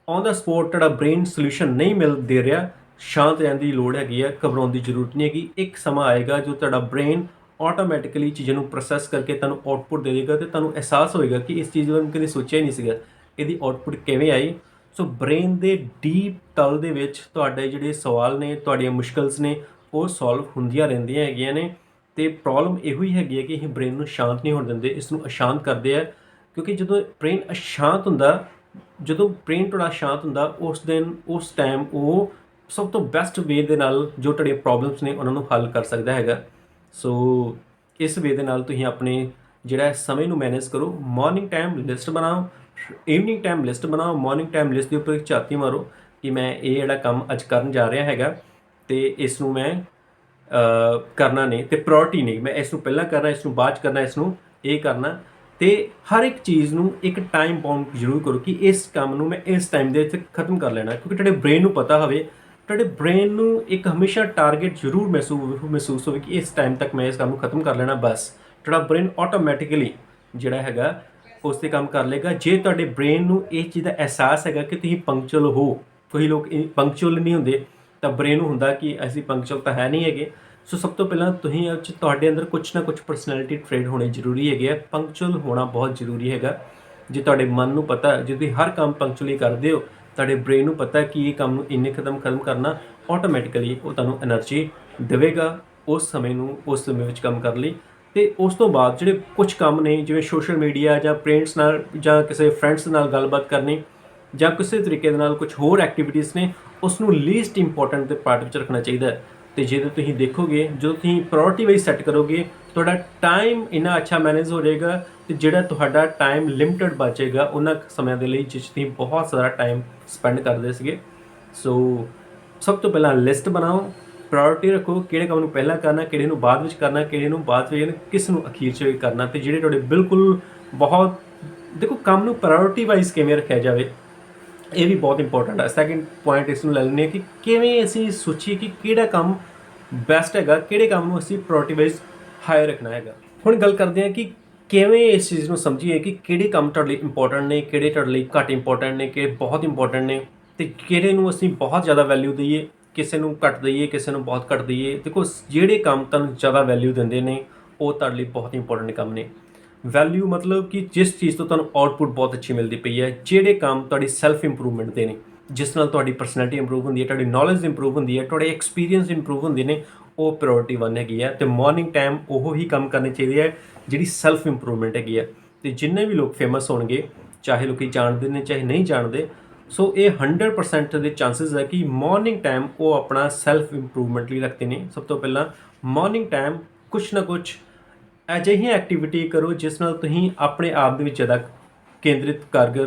ਔਨ ਦਾ ਸਪੋਟ ਤੁਹਾਡਾ ਬ੍ਰੇਨ ਸੋਲੂਸ਼ਨ ਨਹੀਂ ਮਿਲ ਦੇ ਰਿਹਾ, ਸ਼ਾਂਤ ਰਹਿਣ ਦੀ ਲੋੜ ਹੈਗੀ ਹੈ, ਘਬਰਾਉਣ ਦੀ ਜ਼ਰੂਰਤ ਨਹੀਂ ਹੈਗੀ। ਇੱਕ ਸਮਾਂ ਆਏਗਾ ਜੋ ਤੁਹਾਡਾ ਬ੍ਰੇਨ ਆਟੋਮੈਟਿਕਲੀ ਚੀਜ਼ਾਂ ਨੂੰ ਪ੍ਰੋਸੈਸ ਕਰਕੇ ਤੁਹਾਨੂੰ ਆਊਟਪੁੱਟ ਦੇ ਦੇਗਾ ਤੇ ਤੁਹਾਨੂੰ ਅਹਿਸਾਸ ਹੋਏਗਾ ਕਿ ਇਸ ਚੀਜ਼ ਬਾਰੇ ਕਦੇ ਸੋਚਿਆ ਹੀ ਨਹੀਂ ਸੀਗਾ, ਇਹਦੀ ਆਊਟਪੁੱਟ ਕਿਵੇਂ ਆਈ। ਸੋ ਬ੍ਰੇਨ ਦੇ ਡੀਪ ਤਲ ਦੇ ਵਿੱਚ ਤੁਹਾਡੇ ਜਿਹੜੇ ਸਵਾਲ ਨੇ, ਤੁਹਾਡੀਆਂ ਮੁਸ਼ਕਲਸ ਨੇ, ਉਹ ਸੋਲਵ ਹੁੰਦੀਆਂ ਰਹਿੰਦੀਆਂ ਹੈਗੀਆਂ ਨੇ। ਤੇ ਪ੍ਰੋਬਲਮ ਇਹੋ ਹੀ ਹੈਗੀ ਹੈ ਕਿ ਅਸੀਂ ਬ੍ਰੇਨ ਨੂੰ ਸ਼ਾਂਤ ਨਹੀਂ ਹੋਣ ਦਿੰਦੇ, ਇਸ ਨੂੰ ਅਸ਼ਾਂਤ ਕਰਦੇ ਆ। ਕਿਉਂਕਿ ਜਦੋਂ ਬ੍ਰੇਨ ਅਸ਼ਾਂਤ ਹੁੰਦਾ, ਜਦੋਂ ਬ੍ਰੇਨ ਤੁਹਾਡਾ ਸ਼ਾਂਤ ਹੁੰਦਾ, ਉਸ ਟਾਈਮ ਉਹ ਸਭ ਤੋਂ ਬੈਸਟ ਵੇ ਦੇ ਨਾਲ ਜੋ ਤੁਹਾਡੀਆਂ ਪ੍ਰੋਬਲਮਸ ਨੇ ਉਹਨਾਂ ਨੂੰ ਹੱਲ ਕਰ ਸਕਦਾ ਹੈਗਾ। ਸੋ ਇਸ ਵੇ ਦੇ ਨਾਲ ਤੁਸੀਂ ਆਪਣੇ ਜਿਹੜਾ ਸਮੇਂ ਨੂੰ ਮੈਨੇਜ ਕਰੋ। ਮਾਰਨਿੰਗ ਟਾਈਮ ਲਿਸਟ ਬਣਾਓ, ਈਵਨਿੰਗ ਟਾਈਮ ਲਿਸਟ ਬਣਾਓ। ਮਾਰਨਿੰਗ ਟਾਈਮ ਲਿਸਟ ਦੇ ਉੱਪਰ ਇੱਕ ਝਾਤੀ ਮਾਰੋ ਕਿ ਮੈਂ ਇਹ ਜਿਹੜਾ ਕੰਮ ਅੱਜ ਕਰਨ ਜਾ ਰਿਹਾ ਹੈਗਾ ਤੇ ਇਸ ਨੂੰ ਮੈਂ ਕਰਨਾ ਨਹੀਂ, ਤੇ ਪ੍ਰਾਇੋਰਟੀ ਨਹੀਂ, ਮੈਂ ਇਸ ਨੂੰ ਪਹਿਲਾਂ ਕਰਨਾ, ਇਸ ਨੂੰ ਬਾਅਦ 'ਚ ਕਰਨਾ, ਇਸ ਨੂੰ ਇਹ ਕਰਨਾ। ਤੇ ਹਰ ਇੱਕ ਚੀਜ਼ ਨੂੰ ਇੱਕ ਟਾਈਮ ਬਾਉਂਡ ਜ਼ਰੂਰ ਕਰੋ ਕਿ ਇਸ ਕੰਮ ਨੂੰ ਮੈਂ ਇਸ ਟਾਈਮ ਦੇ ਵਿੱਚ ਖਤਮ ਕਰ ਲੈਣਾ। ਕਿਉਂਕਿ ਤੁਹਾਡੇ ਬ੍ਰੇਨ ਨੂੰ ਪਤਾ ਹੋਵੇ, ਤੁਹਾਡੇ ਬ੍ਰੇਨ ਨੂੰ ਇੱਕ ਹਮੇਸ਼ਾ ਟਾਰਗੇਟ ਜ਼ਰੂਰ ਮਹਿਸੂਸ ਹੋਵੇ ਕਿ ਇਸ ਟਾਈਮ ਤੱਕ ਮੈਂ ਇਸ ਕੰਮ ਨੂੰ ਖਤਮ ਕਰ ਲੈਣਾ। ਬਸ ਤੁਹਾਡਾ ਬ੍ਰੇਨ ਆਟੋਮੈਟਿਕਲੀ ਜਿਹੜਾ ਹੈਗਾ ਉਸ 'ਤੇ ਕੰਮ ਕਰ ਲਏਗਾ। ਜੇ ਤੁਹਾਡੇ ਬ੍ਰੇਨ ਨੂੰ ਇਹ ਚੀਜ਼ ਦਾ ਅਹਿਸਾਸ ਹੈਗਾ ਕਿ ਤੁਸੀਂ ਪੰਕਚੁਅਲ ਹੋ, ਕਈ ਲੋਕ ਪੰਕਚੁਅਲ ਨਹੀਂ ਹੁੰਦੇ, ਤਾਂ ਬ੍ਰੇਨ ਨੂੰ ਹੁੰਦਾ ਕਿ ਅਸੀਂ ਪੰਕਚੁਅਲ ਤਾਂ ਹੈ ਨਹੀਂ ਹੈਗੇ। ਸੋ ਸਭ ਤੋਂ ਪਹਿਲਾਂ ਤੁਸੀਂ ਤੁਹਾਡੇ ਅੰਦਰ ਕੁਛ ਨਾ ਕੁਛ ਪਰਸਨੈਲਿਟੀ ਟ੍ਰੇਟ ਹੋਣੇ ਜ਼ਰੂਰੀ ਹੈਗੇ ਆ। ਪੰਕਚੁਅਲ ਹੋਣਾ ਬਹੁਤ ਜ਼ਰੂਰੀ ਹੈਗਾ। ਜੇ ਤੁਹਾਡੇ ਮਨ ਨੂੰ ਪਤਾ, ਜੇ ਤੁਸੀਂ ਹਰ ਕੰਮ ਪੰਕਚੁਅਲੀ ਕਰਦੇ ਹੋ, ਤੁਹਾਡੇ ਬ੍ਰੇਨ ਨੂੰ ਪਤਾ ਕਿ ਇਹ ਕੰਮ ਨੂੰ ਇੰਨੇ ਖਤਮ ਕਰਨਾ, ਆਟੋਮੈਟਿਕਲੀ ਉਹ ਤੁਹਾਨੂੰ ਐਨਰਜੀ ਦੇਵੇਗਾ ਉਸ ਸਮੇਂ ਵਿੱਚ ਕੰਮ ਕਰਨ ਲਈ। ਤੇ ਉਸ ਤੋਂ ਬਾਅਦ ਜਿਹੜੇ ਕੁਝ ਕੰਮ ਨੇ, ਜਿਵੇਂ ਸੋਸ਼ਲ ਮੀਡੀਆ ਜਾਂ ਪੇਰੈਂਟਸ ਨਾਲ ਜਾਂ ਕਿਸੇ ਫਰੈਂਡਸ ਨਾਲ ਗੱਲਬਾਤ ਕਰਨੀ ਜਾਂ ਕਿਸੇ ਤਰੀਕੇ ਦੇ ਨਾਲ ਕੁਝ ਹੋਰ ਐਕਟੀਵਿਟੀਜ਼ ਨੇ, ਉਸ ਨੂੰ ਲੀਸਟ ਇੰਪੋਰਟੈਂਟ ਦੇ ਪਾਰਟ ਵਿੱਚ ਰੱਖਣਾ ਚਾਹੀਦਾ ਹੈ। ਤੇ ਜਦੋਂ ਤੁਸੀਂ ਦੇਖੋਗੇ, ਜਦੋਂ ਤੁਸੀਂ ਪ੍ਰਾਇੋਰਟੀ ਵਾਈਜ਼ ਸੈੱਟ ਕਰੋਗੇ, ਤੁਹਾਡਾ ਟਾਈਮ ਇੰਨਾ ਅੱਛਾ ਮੈਨੇਜ ਹੋ ਜਾਏਗਾ ਤੇ ਜਿਹੜਾ ਤੁਹਾਡਾ ਟਾਈਮ ਲਿਮਟਿਡ ਬਚੇਗਾ ਉਹਨਾਂ ਸਮਿਆਂ ਦੇ ਲਈ ਜਿਸ ਤੁਸੀਂ ਬਹੁਤ ਸਾਰਾ ਟਾਈਮ ਸਪੈਂਡ ਕਰਦੇ ਸੀਗੇ। ਸੋ ਸਭ ਤੋਂ ਪਹਿਲਾਂ ਲਿਸਟ ਬਣਾਓ, ਪ੍ਰਾਇੋਰਟੀ ਰੱਖੋ, ਕਿਹੜੇ ਕੰਮ ਨੂੰ ਪਹਿਲਾਂ ਕਰਨਾ, ਕਿਹੜੇ ਨੂੰ ਬਾਅਦ ਵਿੱਚ ਕਰਨਾ, ਕਿਹੜੇ ਨੂੰ ਬਾਅਦ ਵਿੱਚ, ਕਿਸ ਨੂੰ ਅਖੀਰ 'ਚ ਕਰਨਾ। ਤੇ ਜਿਹੜੇ ਤੁਹਾਡੇ ਬਿਲਕੁਲ ਬਹੁਤ ਦੇਖੋ, ਕੰਮ ਨੂੰ ਪ੍ਰਾਇੋਰਟੀ ਵਾਈਜ਼ ਕਿਵੇਂ ਰੱਖਿਆ ਜਾਵੇ, ਇਹ ਵੀ ਬਹੁਤ ਇੰਪੋਰਟੈਂਟ ਹੈ। ਸੈਕਿੰਡ ਪੁਆਇੰਟ ਇਸ ਨੂੰ ਲੈ ਲੈਂਦੇ ਹਾਂ ਕਿ ਕਿਵੇਂ ਅਸੀਂ ਸੋਚੀਏ ਕਿ ਕਿਹੜਾ ਕੰਮ ਬੈਸਟ ਹੈਗਾ, ਕਿਹੜੇ ਕੰਮ ਨੂੰ ਅਸੀਂ ਪ੍ਰਾਇੋਰਟੀ ਵਾਈਜ਼ ਹਾਈ ਰੱਖਣਾ ਹੈਗਾ। ਹੁਣ ਗੱਲ ਕਰਦੇ ਹਾਂ ਕਿ ਕਿਵੇਂ ਇਸ ਚੀਜ਼ ਨੂੰ ਸਮਝੀਏ ਕਿ ਕਿਹੜੇ ਕੰਮ ਤੁਹਾਡੇ ਲਈ ਇੰਪੋਰਟੈਂਟ ਨੇ, ਕਿਹੜੇ ਤੁਹਾਡੇ ਲਈ ਘੱਟ ਇੰਪੋਰਟੈਂਟ ਨੇ, ਕਿਹੜੇ ਬਹੁਤ ਇੰਪੋਰਟੈਂਟ ਨੇ, ਤੇ ਕਿਹੜੇ ਨੂੰ ਅਸੀਂ ਬਹੁਤ ਜ਼ਿਆਦਾ ਵੈਲਿਊ ਦਈਏ, ਕਿਸੇ ਨੂੰ ਘੱਟ ਦਈਏ, ਕਿਸੇ ਨੂੰ ਬਹੁਤ ਘੱਟ ਦਈਏ। ਦੇਖੋ, ਜਿਹੜੇ ਕੰਮ ਤੁਹਾਨੂੰ ਜ਼ਿਆਦਾ ਵੈਲਿਊ ਦਿੰਦੇ ਨੇ ਉਹ ਤੁਹਾਡੇ ਲਈ ਬਹੁਤ ਇੰਪੋਰਟੈਂਟ ਕੰਮ ਨੇ। ਵੈਲਿਊ ਮਤਲਬ ਕਿ ਜਿਸ ਚੀਜ਼ ਤੋਂ ਤੁਹਾਨੂੰ ਆਊਟਪੁੱਟ ਬਹੁਤ ਅੱਛੀ ਮਿਲਦੀ ਪਈ ਹੈ, ਜਿਹੜੇ ਕੰਮ ਤੁਹਾਡੀ ਸੈਲਫ ਇੰਪਰੂਵਮੈਂਟ ਦੇ ਨੇ, ਜਿਸ ਨਾਲ ਤੁਹਾਡੀ ਪਰਸਨੈਲਿਟੀ ਇੰਪਰੂਵ ਹੁੰਦੀ ਹੈ, ਤੁਹਾਡੀ ਨੌਲੇਜ ਇੰਪਰੂਵ ਹੁੰਦੀ ਹੈ, ਤੁਹਾਡੇ ਐਕਸਪੀਰੀਅੰਸ ਇੰਪਰੂਵ ਹੁੰਦੇ ਨੇ, ਉਹ ਪ੍ਰਾਇੋਰਟੀ 1 ਹੈਗੀ ਹੈ। ਤੇ ਮਾਰਨਿੰਗ ਟਾਈਮ ਉਹ ਹੀ ਕੰਮ ਕਰਨੇ ਚਾਹੀਦੇ ਹੈ ਜਿਹੜੀ ਸੈਲਫ ਇੰਪਰੂਵਮੈਂਟ ਹੈਗੀ ਹੈ। ਤੇ ਜਿੰਨੇ ਵੀ ਲੋਕ ਫੇਮਸ ਹੋਣਗੇ, ਚਾਹੇ ਲੋਕੀ ਜਾਣਦੇ ਨੇ ਚਾਹੇ ਨਹੀਂ ਜਾਣਦੇ, ਸੋ ਇਹ 100% ਦੇ ਚਾਂਸਸ ਹੈ ਕਿ ਮਾਰਨਿੰਗ ਟਾਈਮ ਉਹ ਆਪਣਾ ਸੈਲਫ ਇੰਪਰੂਵਮੈਂਟ ਲਈ ਰੱਖਦੇ ਨੇ। ਸਭ ਤੋਂ ਪਹਿਲਾਂ ਮਾਰਨਿੰਗ ਟਾਈਮ ਕੁਛ ਨਾ ਕੁਛ ਅਜਿਹੀ ਐਕਟੀਵਿਟੀ ਕਰੋ ਜਿਸ ਨਾਲ ਤੁਸੀਂ ਆਪਣੇ ਆਪ ਦੇ ਵਿੱਚ ਜ਼ਿਆਦਾ ਕੇਂਦਰਿਤ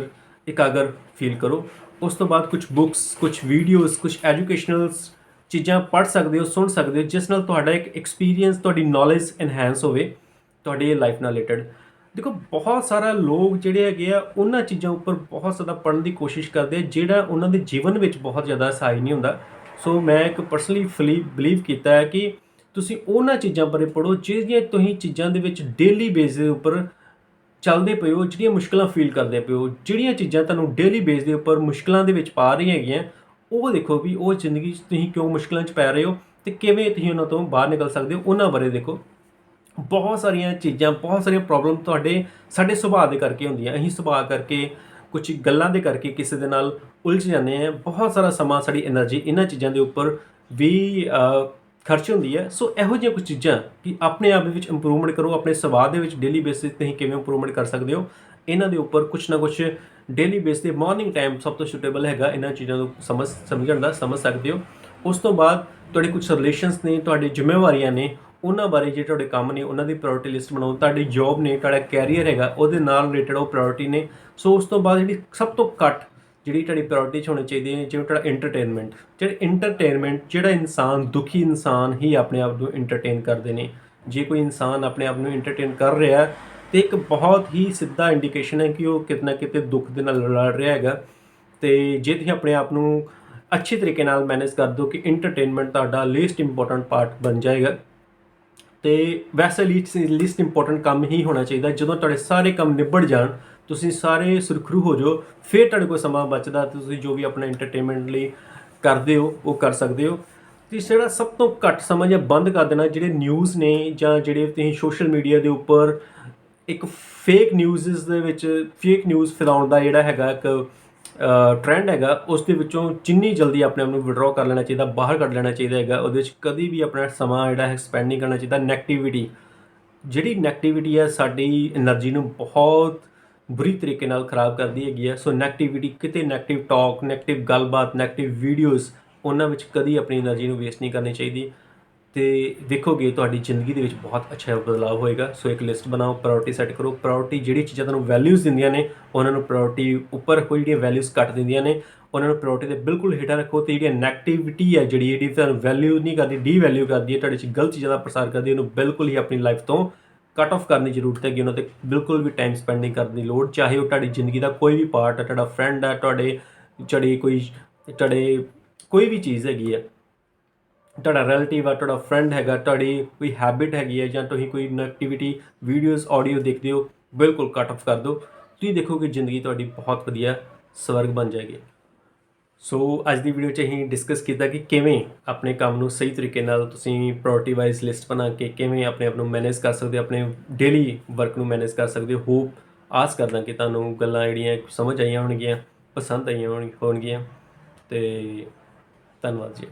ਇਕਾਗਰ ਫੀਲ ਕਰੋ। ਉਸ ਤੋਂ ਬਾਅਦ ਕੁਝ ਬੁੱਕਸ, ਕੁਝ ਵੀਡੀਓਜ਼, ਕੁਝ ਐਜੂਕੇਸ਼ਨਲਸ ਚੀਜ਼ਾਂ ਪੜ੍ਹ ਸਕਦੇ ਹੋ, ਸੁਣ ਸਕਦੇ ਹੋ, ਜਿਸ ਨਾਲ ਤੁਹਾਡਾ ਇੱਕ ਐਕਸਪੀਰੀਅੰਸ, ਤੁਹਾਡੀ ਨੌਲੇਜ ਇਨਹੈਂਸ ਹੋਵੇ ਤੁਹਾਡੀ ਲਾਈਫ ਨਾਲ ਰਿਲੇਟਡ। ਦੇਖੋ, ਬਹੁਤ ਸਾਰਾ ਲੋਕ ਜਿਹੜੇ ਹੈਗੇ ਆ ਉਹਨਾਂ ਚੀਜ਼ਾਂ ਉੱਪਰ ਬਹੁਤ ਜ਼ਿਆਦਾ ਪੜ੍ਹਨ ਦੀ ਕੋਸ਼ਿਸ਼ ਕਰਦੇ ਆ ਜਿਹੜਾ ਉਹਨਾਂ ਦੇ ਜੀਵਨ ਵਿੱਚ ਬਹੁਤ ਜ਼ਿਆਦਾ ਸਹਾਈ ਨਹੀਂ ਹੁੰਦਾ। ਸੋ ਮੈਂ ਇੱਕ ਪਰਸਨਲੀ ਬਿਲੀਵ ਕੀਤਾ ਹੈ ਕਿ ਤੁਸੀਂ ਉਹਨਾਂ ਚੀਜ਼ਾਂ ਬਾਰੇ ਪੜ੍ਹੋ ਜਿਹੜੀਆਂ ਤੁਸੀਂ ਚੀਜ਼ਾਂ ਦੇ ਵਿੱਚ ਡੇਲੀ ਬੇਸ ਦੇ ਉੱਪਰ ਚੱਲਦੇ ਪਏ ਹੋ, ਜਿਹੜੀਆਂ ਮੁਸ਼ਕਲਾਂ ਫੀਲ ਕਰਦੇ ਪਏ ਹੋ, ਜਿਹੜੀਆਂ ਚੀਜ਼ਾਂ ਤੁਹਾਨੂੰ ਡੇਲੀ ਬੇਸ ਦੇ ਉੱਪਰ ਮੁਸ਼ਕਲਾਂ ਦੇ ਵਿੱਚ ਪਾ ਰਹੀਆਂ ਹੈਗੀਆਂ, ਉਹ ਦੇਖੋ ਵੀ ਉਹ ਜ਼ਿੰਦਗੀ 'ਚ ਤੁਸੀਂ ਕਿਉਂ ਮੁਸ਼ਕਲਾਂ 'ਚ ਪੈ ਰਹੇ ਹੋ ਅਤੇ ਕਿਵੇਂ ਤੁਸੀਂ ਉਹਨਾਂ ਤੋਂ ਬਾਹਰ ਨਿਕਲ ਸਕਦੇ ਹੋ, ਉਹਨਾਂ ਬਾਰੇ ਦੇਖੋ। ਬਹੁਤ ਸਾਰੀਆਂ ਚੀਜ਼ਾਂ, ਬਹੁਤ ਸਾਰੀਆਂ ਪ੍ਰੋਬਲਮ ਸਾਡੇ ਸੁਭਾਅ ਦੇ ਕਰਕੇ ਹੁੰਦੀਆਂ। ਅਸੀਂ ਸੁਭਾਅ ਕਰਕੇ, ਕੁਝ ਗੱਲਾਂ ਦੇ ਕਰਕੇ ਕਿਸੇ ਦੇ ਨਾਲ ਉਲਝ ਜਾਂਦੇ ਹਾਂ। ਬਹੁਤ ਸਾਰਾ ਸਮਾਂ, ਸਾਡੀ ਐਨਰਜੀ ਇਹਨਾਂ ਚੀਜ਼ਾਂ ਦੇ ਉੱਪਰ ਵੀ ਖਰਚ ਹੁੰਦੀ ਹੈ। ਸੋ ਇਹੋ ਜਿਹੀਆਂ ਕੁਝ ਚੀਜ਼ਾਂ ਕਿ ਆਪਣੇ ਆਪ ਦੇ ਵਿੱਚ ਇੰਪਰੂਵਮੈਂਟ ਕਰੋ, ਆਪਣੇ ਸੁਭਾਅ ਦੇ ਵਿੱਚ ਡੇਲੀ ਬੇਸਿਸ 'ਤੇ ਤੁਸੀਂ ਕਿਵੇਂ ਇੰਪਰੂਵਮੈਂਟ ਕਰ ਸਕਦੇ ਹੋ, ਇਹਨਾਂ ਦੇ ਉੱਪਰ ਕੁਛ ਨਾ ਕੁਛ ਡੇਲੀ ਬੇਸ 'ਤੇ ਮਾਰਨਿੰਗ ਟਾਈਮ ਸਭ ਤੋਂ ਸੁਟੇਬਲ ਹੈਗਾ। ਇਹਨਾਂ ਚੀਜ਼ਾਂ ਨੂੰ ਸਮਝ ਸਕਦੇ ਹੋ। ਉਸ ਤੋਂ ਬਾਅਦ ਤੁਹਾਡੇ ਕੁਝ ਰਿਲੇਸ਼ਨਸ ਨੇ, ਤੁਹਾਡੀ ਜ਼ਿੰਮੇਵਾਰੀਆਂ ਨੇ, ਉਹਨਾਂ ਬਾਰੇ ਜਿਹੜੇ ਤੁਹਾਡੇ ਕੰਮ ਨੇ ਉਹਨਾਂ ਦੀ ਪ੍ਰਾਇੋਰਟੀ ਲਿਸਟ ਬਣਾਓ। ਤੁਹਾਡੀ ਜੋਬ ਨੇ, ਤੁਹਾਡਾ ਕੈਰੀਅਰ ਹੈਗਾ, ਉਹਦੇ ਨਾਲ ਰਿਲੇਟਡ ਉਹ ਪ੍ਰਾਇੋਰਟੀ ਨੇ। ਸੋ ਉਸ ਤੋਂ ਬਾਅਦ ਜਿਹੜੀ ਸਭ ਤੋਂ ਘੱਟ ਜਿਹੜੀ ਤੁਹਾਡੀ ਪ੍ਰਾਇੋਰਟੀ 'ਚ ਹੋਣੀ ਚਾਹੀਦੀ ਹੈ, ਜਿਵੇਂ ਤੁਹਾਡਾ ਇੰਟਰਟੇਨਮੈਂਟ, ਜਿਹੜਾ ਇਨਸਾਨ, ਦੁਖੀ ਇਨਸਾਨ ਹੀ ਆਪਣੇ ਆਪ ਨੂੰ ਇੰਟਰਟੇਨ ਕਰਦੇ ਨੇ। ਜੇ ਕੋਈ ਇਨਸਾਨ ਆਪਣੇ ਆਪ ਨੂੰ ਇੰਟਰਟੇਨ ਕਰ ਰਿਹਾ ਤੇ ਇੱਕ ਬਹੁਤ ਹੀ ਸਿੱਧਾ ਇੰਡੀਕੇਸ਼ਨ ਹੈ ਕਿ ਉਹ ਕਿਤੇ ਨਾ ਕਿਤੇ ਦੁੱਖ ਦੇ ਨਾਲ ਲੜ ਰਿਹਾ ਹੈਗਾ। ਅਤੇ ਜੇ ਤੁਸੀਂ ਆਪਣੇ ਆਪ ਨੂੰ ਅੱਛੇ ਤਰੀਕੇ ਨਾਲ ਮੈਨੇਜ ਕਰ ਦਿਓ ਕਿ ਇੰਟਰਟੇਨਮੈਂਟ ਤੁਹਾਡਾ ਲੀਸਟ ਇੰਪੋਰਟੈਂਟ ਪਾਰਟ ਬਣ ਜਾਏਗਾ। ਅਤੇ ਵੈਸੇ ਲੀਸਟ ਇੰਪੋਰਟੈਂਟ ਕੰਮ ਹੀ ਹੋਣਾ ਚਾਹੀਦਾ। ਜਦੋਂ ਤੁਹਾਡੇ ਸਾਰੇ ਕੰਮ ਨਿਬੜ ਜਾਣ ਤੁਸੀਂ ਸਾਰੇ ਸੁਰਖਰੂ ਹੋ ਜਾਓ, ਫਿਰ ਤੁਹਾਡੇ ਕੋਲ ਸਮਾਂ ਬਚਦਾ ਤੇ ਤੁਸੀਂ ਜੋ ਵੀ ਆਪਣਾ ਐਂਟਰਟੇਨਮੈਂਟ ਲਈ ਕਰਦੇ ਹੋ ਉਹ ਕਰ ਸਕਦੇ ਹੋ। ਤੇ ਜਿਹੜਾ ਸਭ ਤੋਂ ਘੱਟ ਸਮਾਂ ਜਾਂ ਬੰਦ ਕਰ ਦੇਣਾ ਜਿਹੜੇ ਨਿਊਜ਼ ਨੇ ਜਾਂ ਜਿਹੜੇ ਤੁਸੀਂ ਸੋਸ਼ਲ ਮੀਡੀਆ ਦੇ ਉੱਪਰ ਇੱਕ ਫੇਕ ਨਿਊਜ਼ਸ ਦੇ ਵਿੱਚ ਫੇਕ ਨਿਊਜ਼ ਫੈਲਾਉਣ ਦਾ ਜਿਹੜਾ ਹੈਗਾ ਇੱਕ ਟ੍ਰੈਂਡ ਹੈਗਾ, ਉਸ ਦੇ ਵਿੱਚੋਂ ਜਿੰਨੀ ਜਲਦੀ ਆਪਣੇ ਆਪ ਨੂੰ ਵਿਡਰਾਅ ਕਰ ਲੈਣਾ ਚਾਹੀਦਾ, ਬਾਹਰ ਕੱਢ ਲੈਣਾ ਚਾਹੀਦਾ ਹੈਗਾ। ਉਹਦੇ ਵਿੱਚ ਕਦੀ ਵੀ ਆਪਣਾ ਸਮਾਂ ਜਿਹੜਾ ਹੈ ਸਪੈਂਡ ਨਹੀਂ ਕਰਨਾ ਚਾਹੀਦਾ। ਨੈਗੇਟਿਵਿਟੀ ਜਿਹੜੀ ਨੈਗੇਟਿਵਿਟੀ ਹੈ ਸਾਡੀ એનર્ਜੀ ਨੂੰ ਬਹੁਤ ਬੁਰੀ ਤਰੀਕੇ ਨਾਲ ਖਰਾਬ ਕਰਦੀ ਹੈਗੀ ਹੈ। ਸੋ ਨੈਗੇਟਿਵਿਟੀ ਕਿਤੇ ਨੈਗੇਟਿਵ ਟਾਕ, ਨੈਗੇਟਿਵ ਗੱਲਬਾਤ, ਨੈਗੇਟਿਵ ਵੀਡੀਓਜ਼ ਉਹਨਾਂ ਵਿੱਚ ਕਦੀ ਆਪਣੀ એનર્ਜੀ ਨੂੰ ਵੇਸਟ ਨਹੀਂ ਕਰਨੀ ਚਾਹੀਦੀ। ਤੇ ਦੇਖੋਗੇ ਤੁਹਾਡੀ ਜ਼ਿੰਦਗੀ ਦੇ ਵਿੱਚ ਬਹੁਤ ਅੱਛਾ ਬਦਲਾਅ ਹੋਏਗਾ। ਸੋ ਇੱਕ ਲਿਸਟ ਬਣਾਓ, ਪ੍ਰਾਇੋਰਟੀ ਸੈੱਟ ਕਰੋ। ਪ੍ਰਾਇੋਰਟੀ ਜਿਹੜੀ ਚੀਜ਼ਾਂ ਤੁਹਾਨੂੰ ਵੈਲਿਊਜ਼ ਦਿੰਦੀਆਂ ਨੇ ਉਹਨਾਂ ਨੂੰ ਪ੍ਰਾਇੋਰਟੀ ਉੱਪਰ ਰੱਖੋ, ਜਿਹੜੀਆਂ ਵੈਲਿਊਜ਼ ਘੱਟ ਦਿੰਦੀਆਂ ਨੇ ਉਹਨਾਂ ਨੂੰ ਪ੍ਰਾਇੋਰਟੀ ਦੇ ਬਿਲਕੁਲ ਹੇਠਾਂ ਰੱਖੋ। ਤੇ ਜਿਹੜੀਆਂ ਨੈਗੇਟਿਵਿਟੀ ਹੈ ਜਿਹੜੀ ਤੁਹਾਨੂੰ ਵੈਲਿਊ ਨਹੀਂ ਕਰਦੀ, ਡੀਵੈਲਿਊ ਕਰਦੀ ਹੈ, ਤੁਹਾਡੇ 'ਚ ਗਲਤ ਚੀਜ਼ਾਂ ਦਾ ਪ੍ਰਸਾਰ ਕਰਦੀ ਹੈ, ਉਹਨੂੰ ਬਿਲਕੁਲ ਹੀ ਆਪਣੀ ਲਾਈਫ ਤੋਂ ਕੱਟ ਆਫ ਕਰਨ ਦੀ ਜ਼ਰੂਰਤ ਹੈਗੀ। ਉਹਨਾਂ 'ਤੇ ਬਿਲਕੁਲ ਵੀ ਟਾਈਮ ਸਪੈਂਡ ਨਹੀਂ ਕਰਨ ਦੀ ਲੋੜ, ਚਾਹੇ ਉਹ ਤੁਹਾਡੀ ਜ਼ਿੰਦਗੀ ਦਾ ਕੋਈ ਵੀ ਪਾਰਟ ਹੈ, ਤੁਹਾਡਾ ਫਰੈਂਡ ਹੈ, ਤੁਹਾਡੇ ਕੋਈ ਵੀ ਚੀਜ਼ ਹੈਗੀ ਹੈ, ਤੁਹਾਡਾ ਰਿਲੇਟਿਵ ਆ, ਤੁਹਾਡਾ ਫਰੈਂਡ ਹੈਗਾ, ਤੁਹਾਡੀ ਕੋਈ ਹੈਬਿਟ ਹੈਗੀ ਹੈ, ਜਾਂ ਤੁਸੀਂ ਕੋਈ ਨੈਗੇਟਿਵਿਟੀ ਵੀਡੀਓਜ਼ ਆਡੀਓ ਦੇਖਦੇ ਹੋ, ਬਿਲਕੁਲ ਕੱਟ ਆਫ ਕਰ ਦਿਓ। ਤੁਸੀਂ ਦੇਖੋਗੇ ਜ਼ਿੰਦਗੀ ਤੁਹਾਡੀ ਬਹੁਤ ਵਧੀਆ ਸਵਰਗ ਬਣ ਜਾਏਗੀ। ਸੋ ਅੱਜ ਦੀ ਵੀਡੀਓ 'ਚ ਅਸੀਂ ਡਿਸਕਸ ਕੀਤਾ ਕਿ ਕਿਵੇਂ ਆਪਣੇ ਕੰਮ ਨੂੰ ਸਹੀ ਤਰੀਕੇ ਨਾਲ ਤੁਸੀਂ ਪ੍ਰਾਇੋਰਟੀ ਵਾਈਜ਼ ਲਿਸਟ ਬਣਾ ਕੇ ਕਿਵੇਂ ਆਪਣੇ ਆਪ ਨੂੰ ਮੈਨੇਜ ਕਰ ਸਕਦੇ ਹੋ, ਆਪਣੇ ਡੇਲੀ ਵਰਕ ਨੂੰ ਮੈਨੇਜ ਕਰ ਸਕਦੇ ਹੋ। ਹੋਪ ਆਸ ਕਰਦਾ ਕਿ ਤੁਹਾਨੂੰ ਗੱਲਾਂ ਜਿਹੜੀਆਂ ਸਮਝ ਆਈਆਂ ਹੋਣਗੀਆਂ, ਪਸੰਦ ਆਈਆਂ ਹੋਣਗੀਆਂ। ਤੇ ਧੰਨਵਾਦ ਜੀ।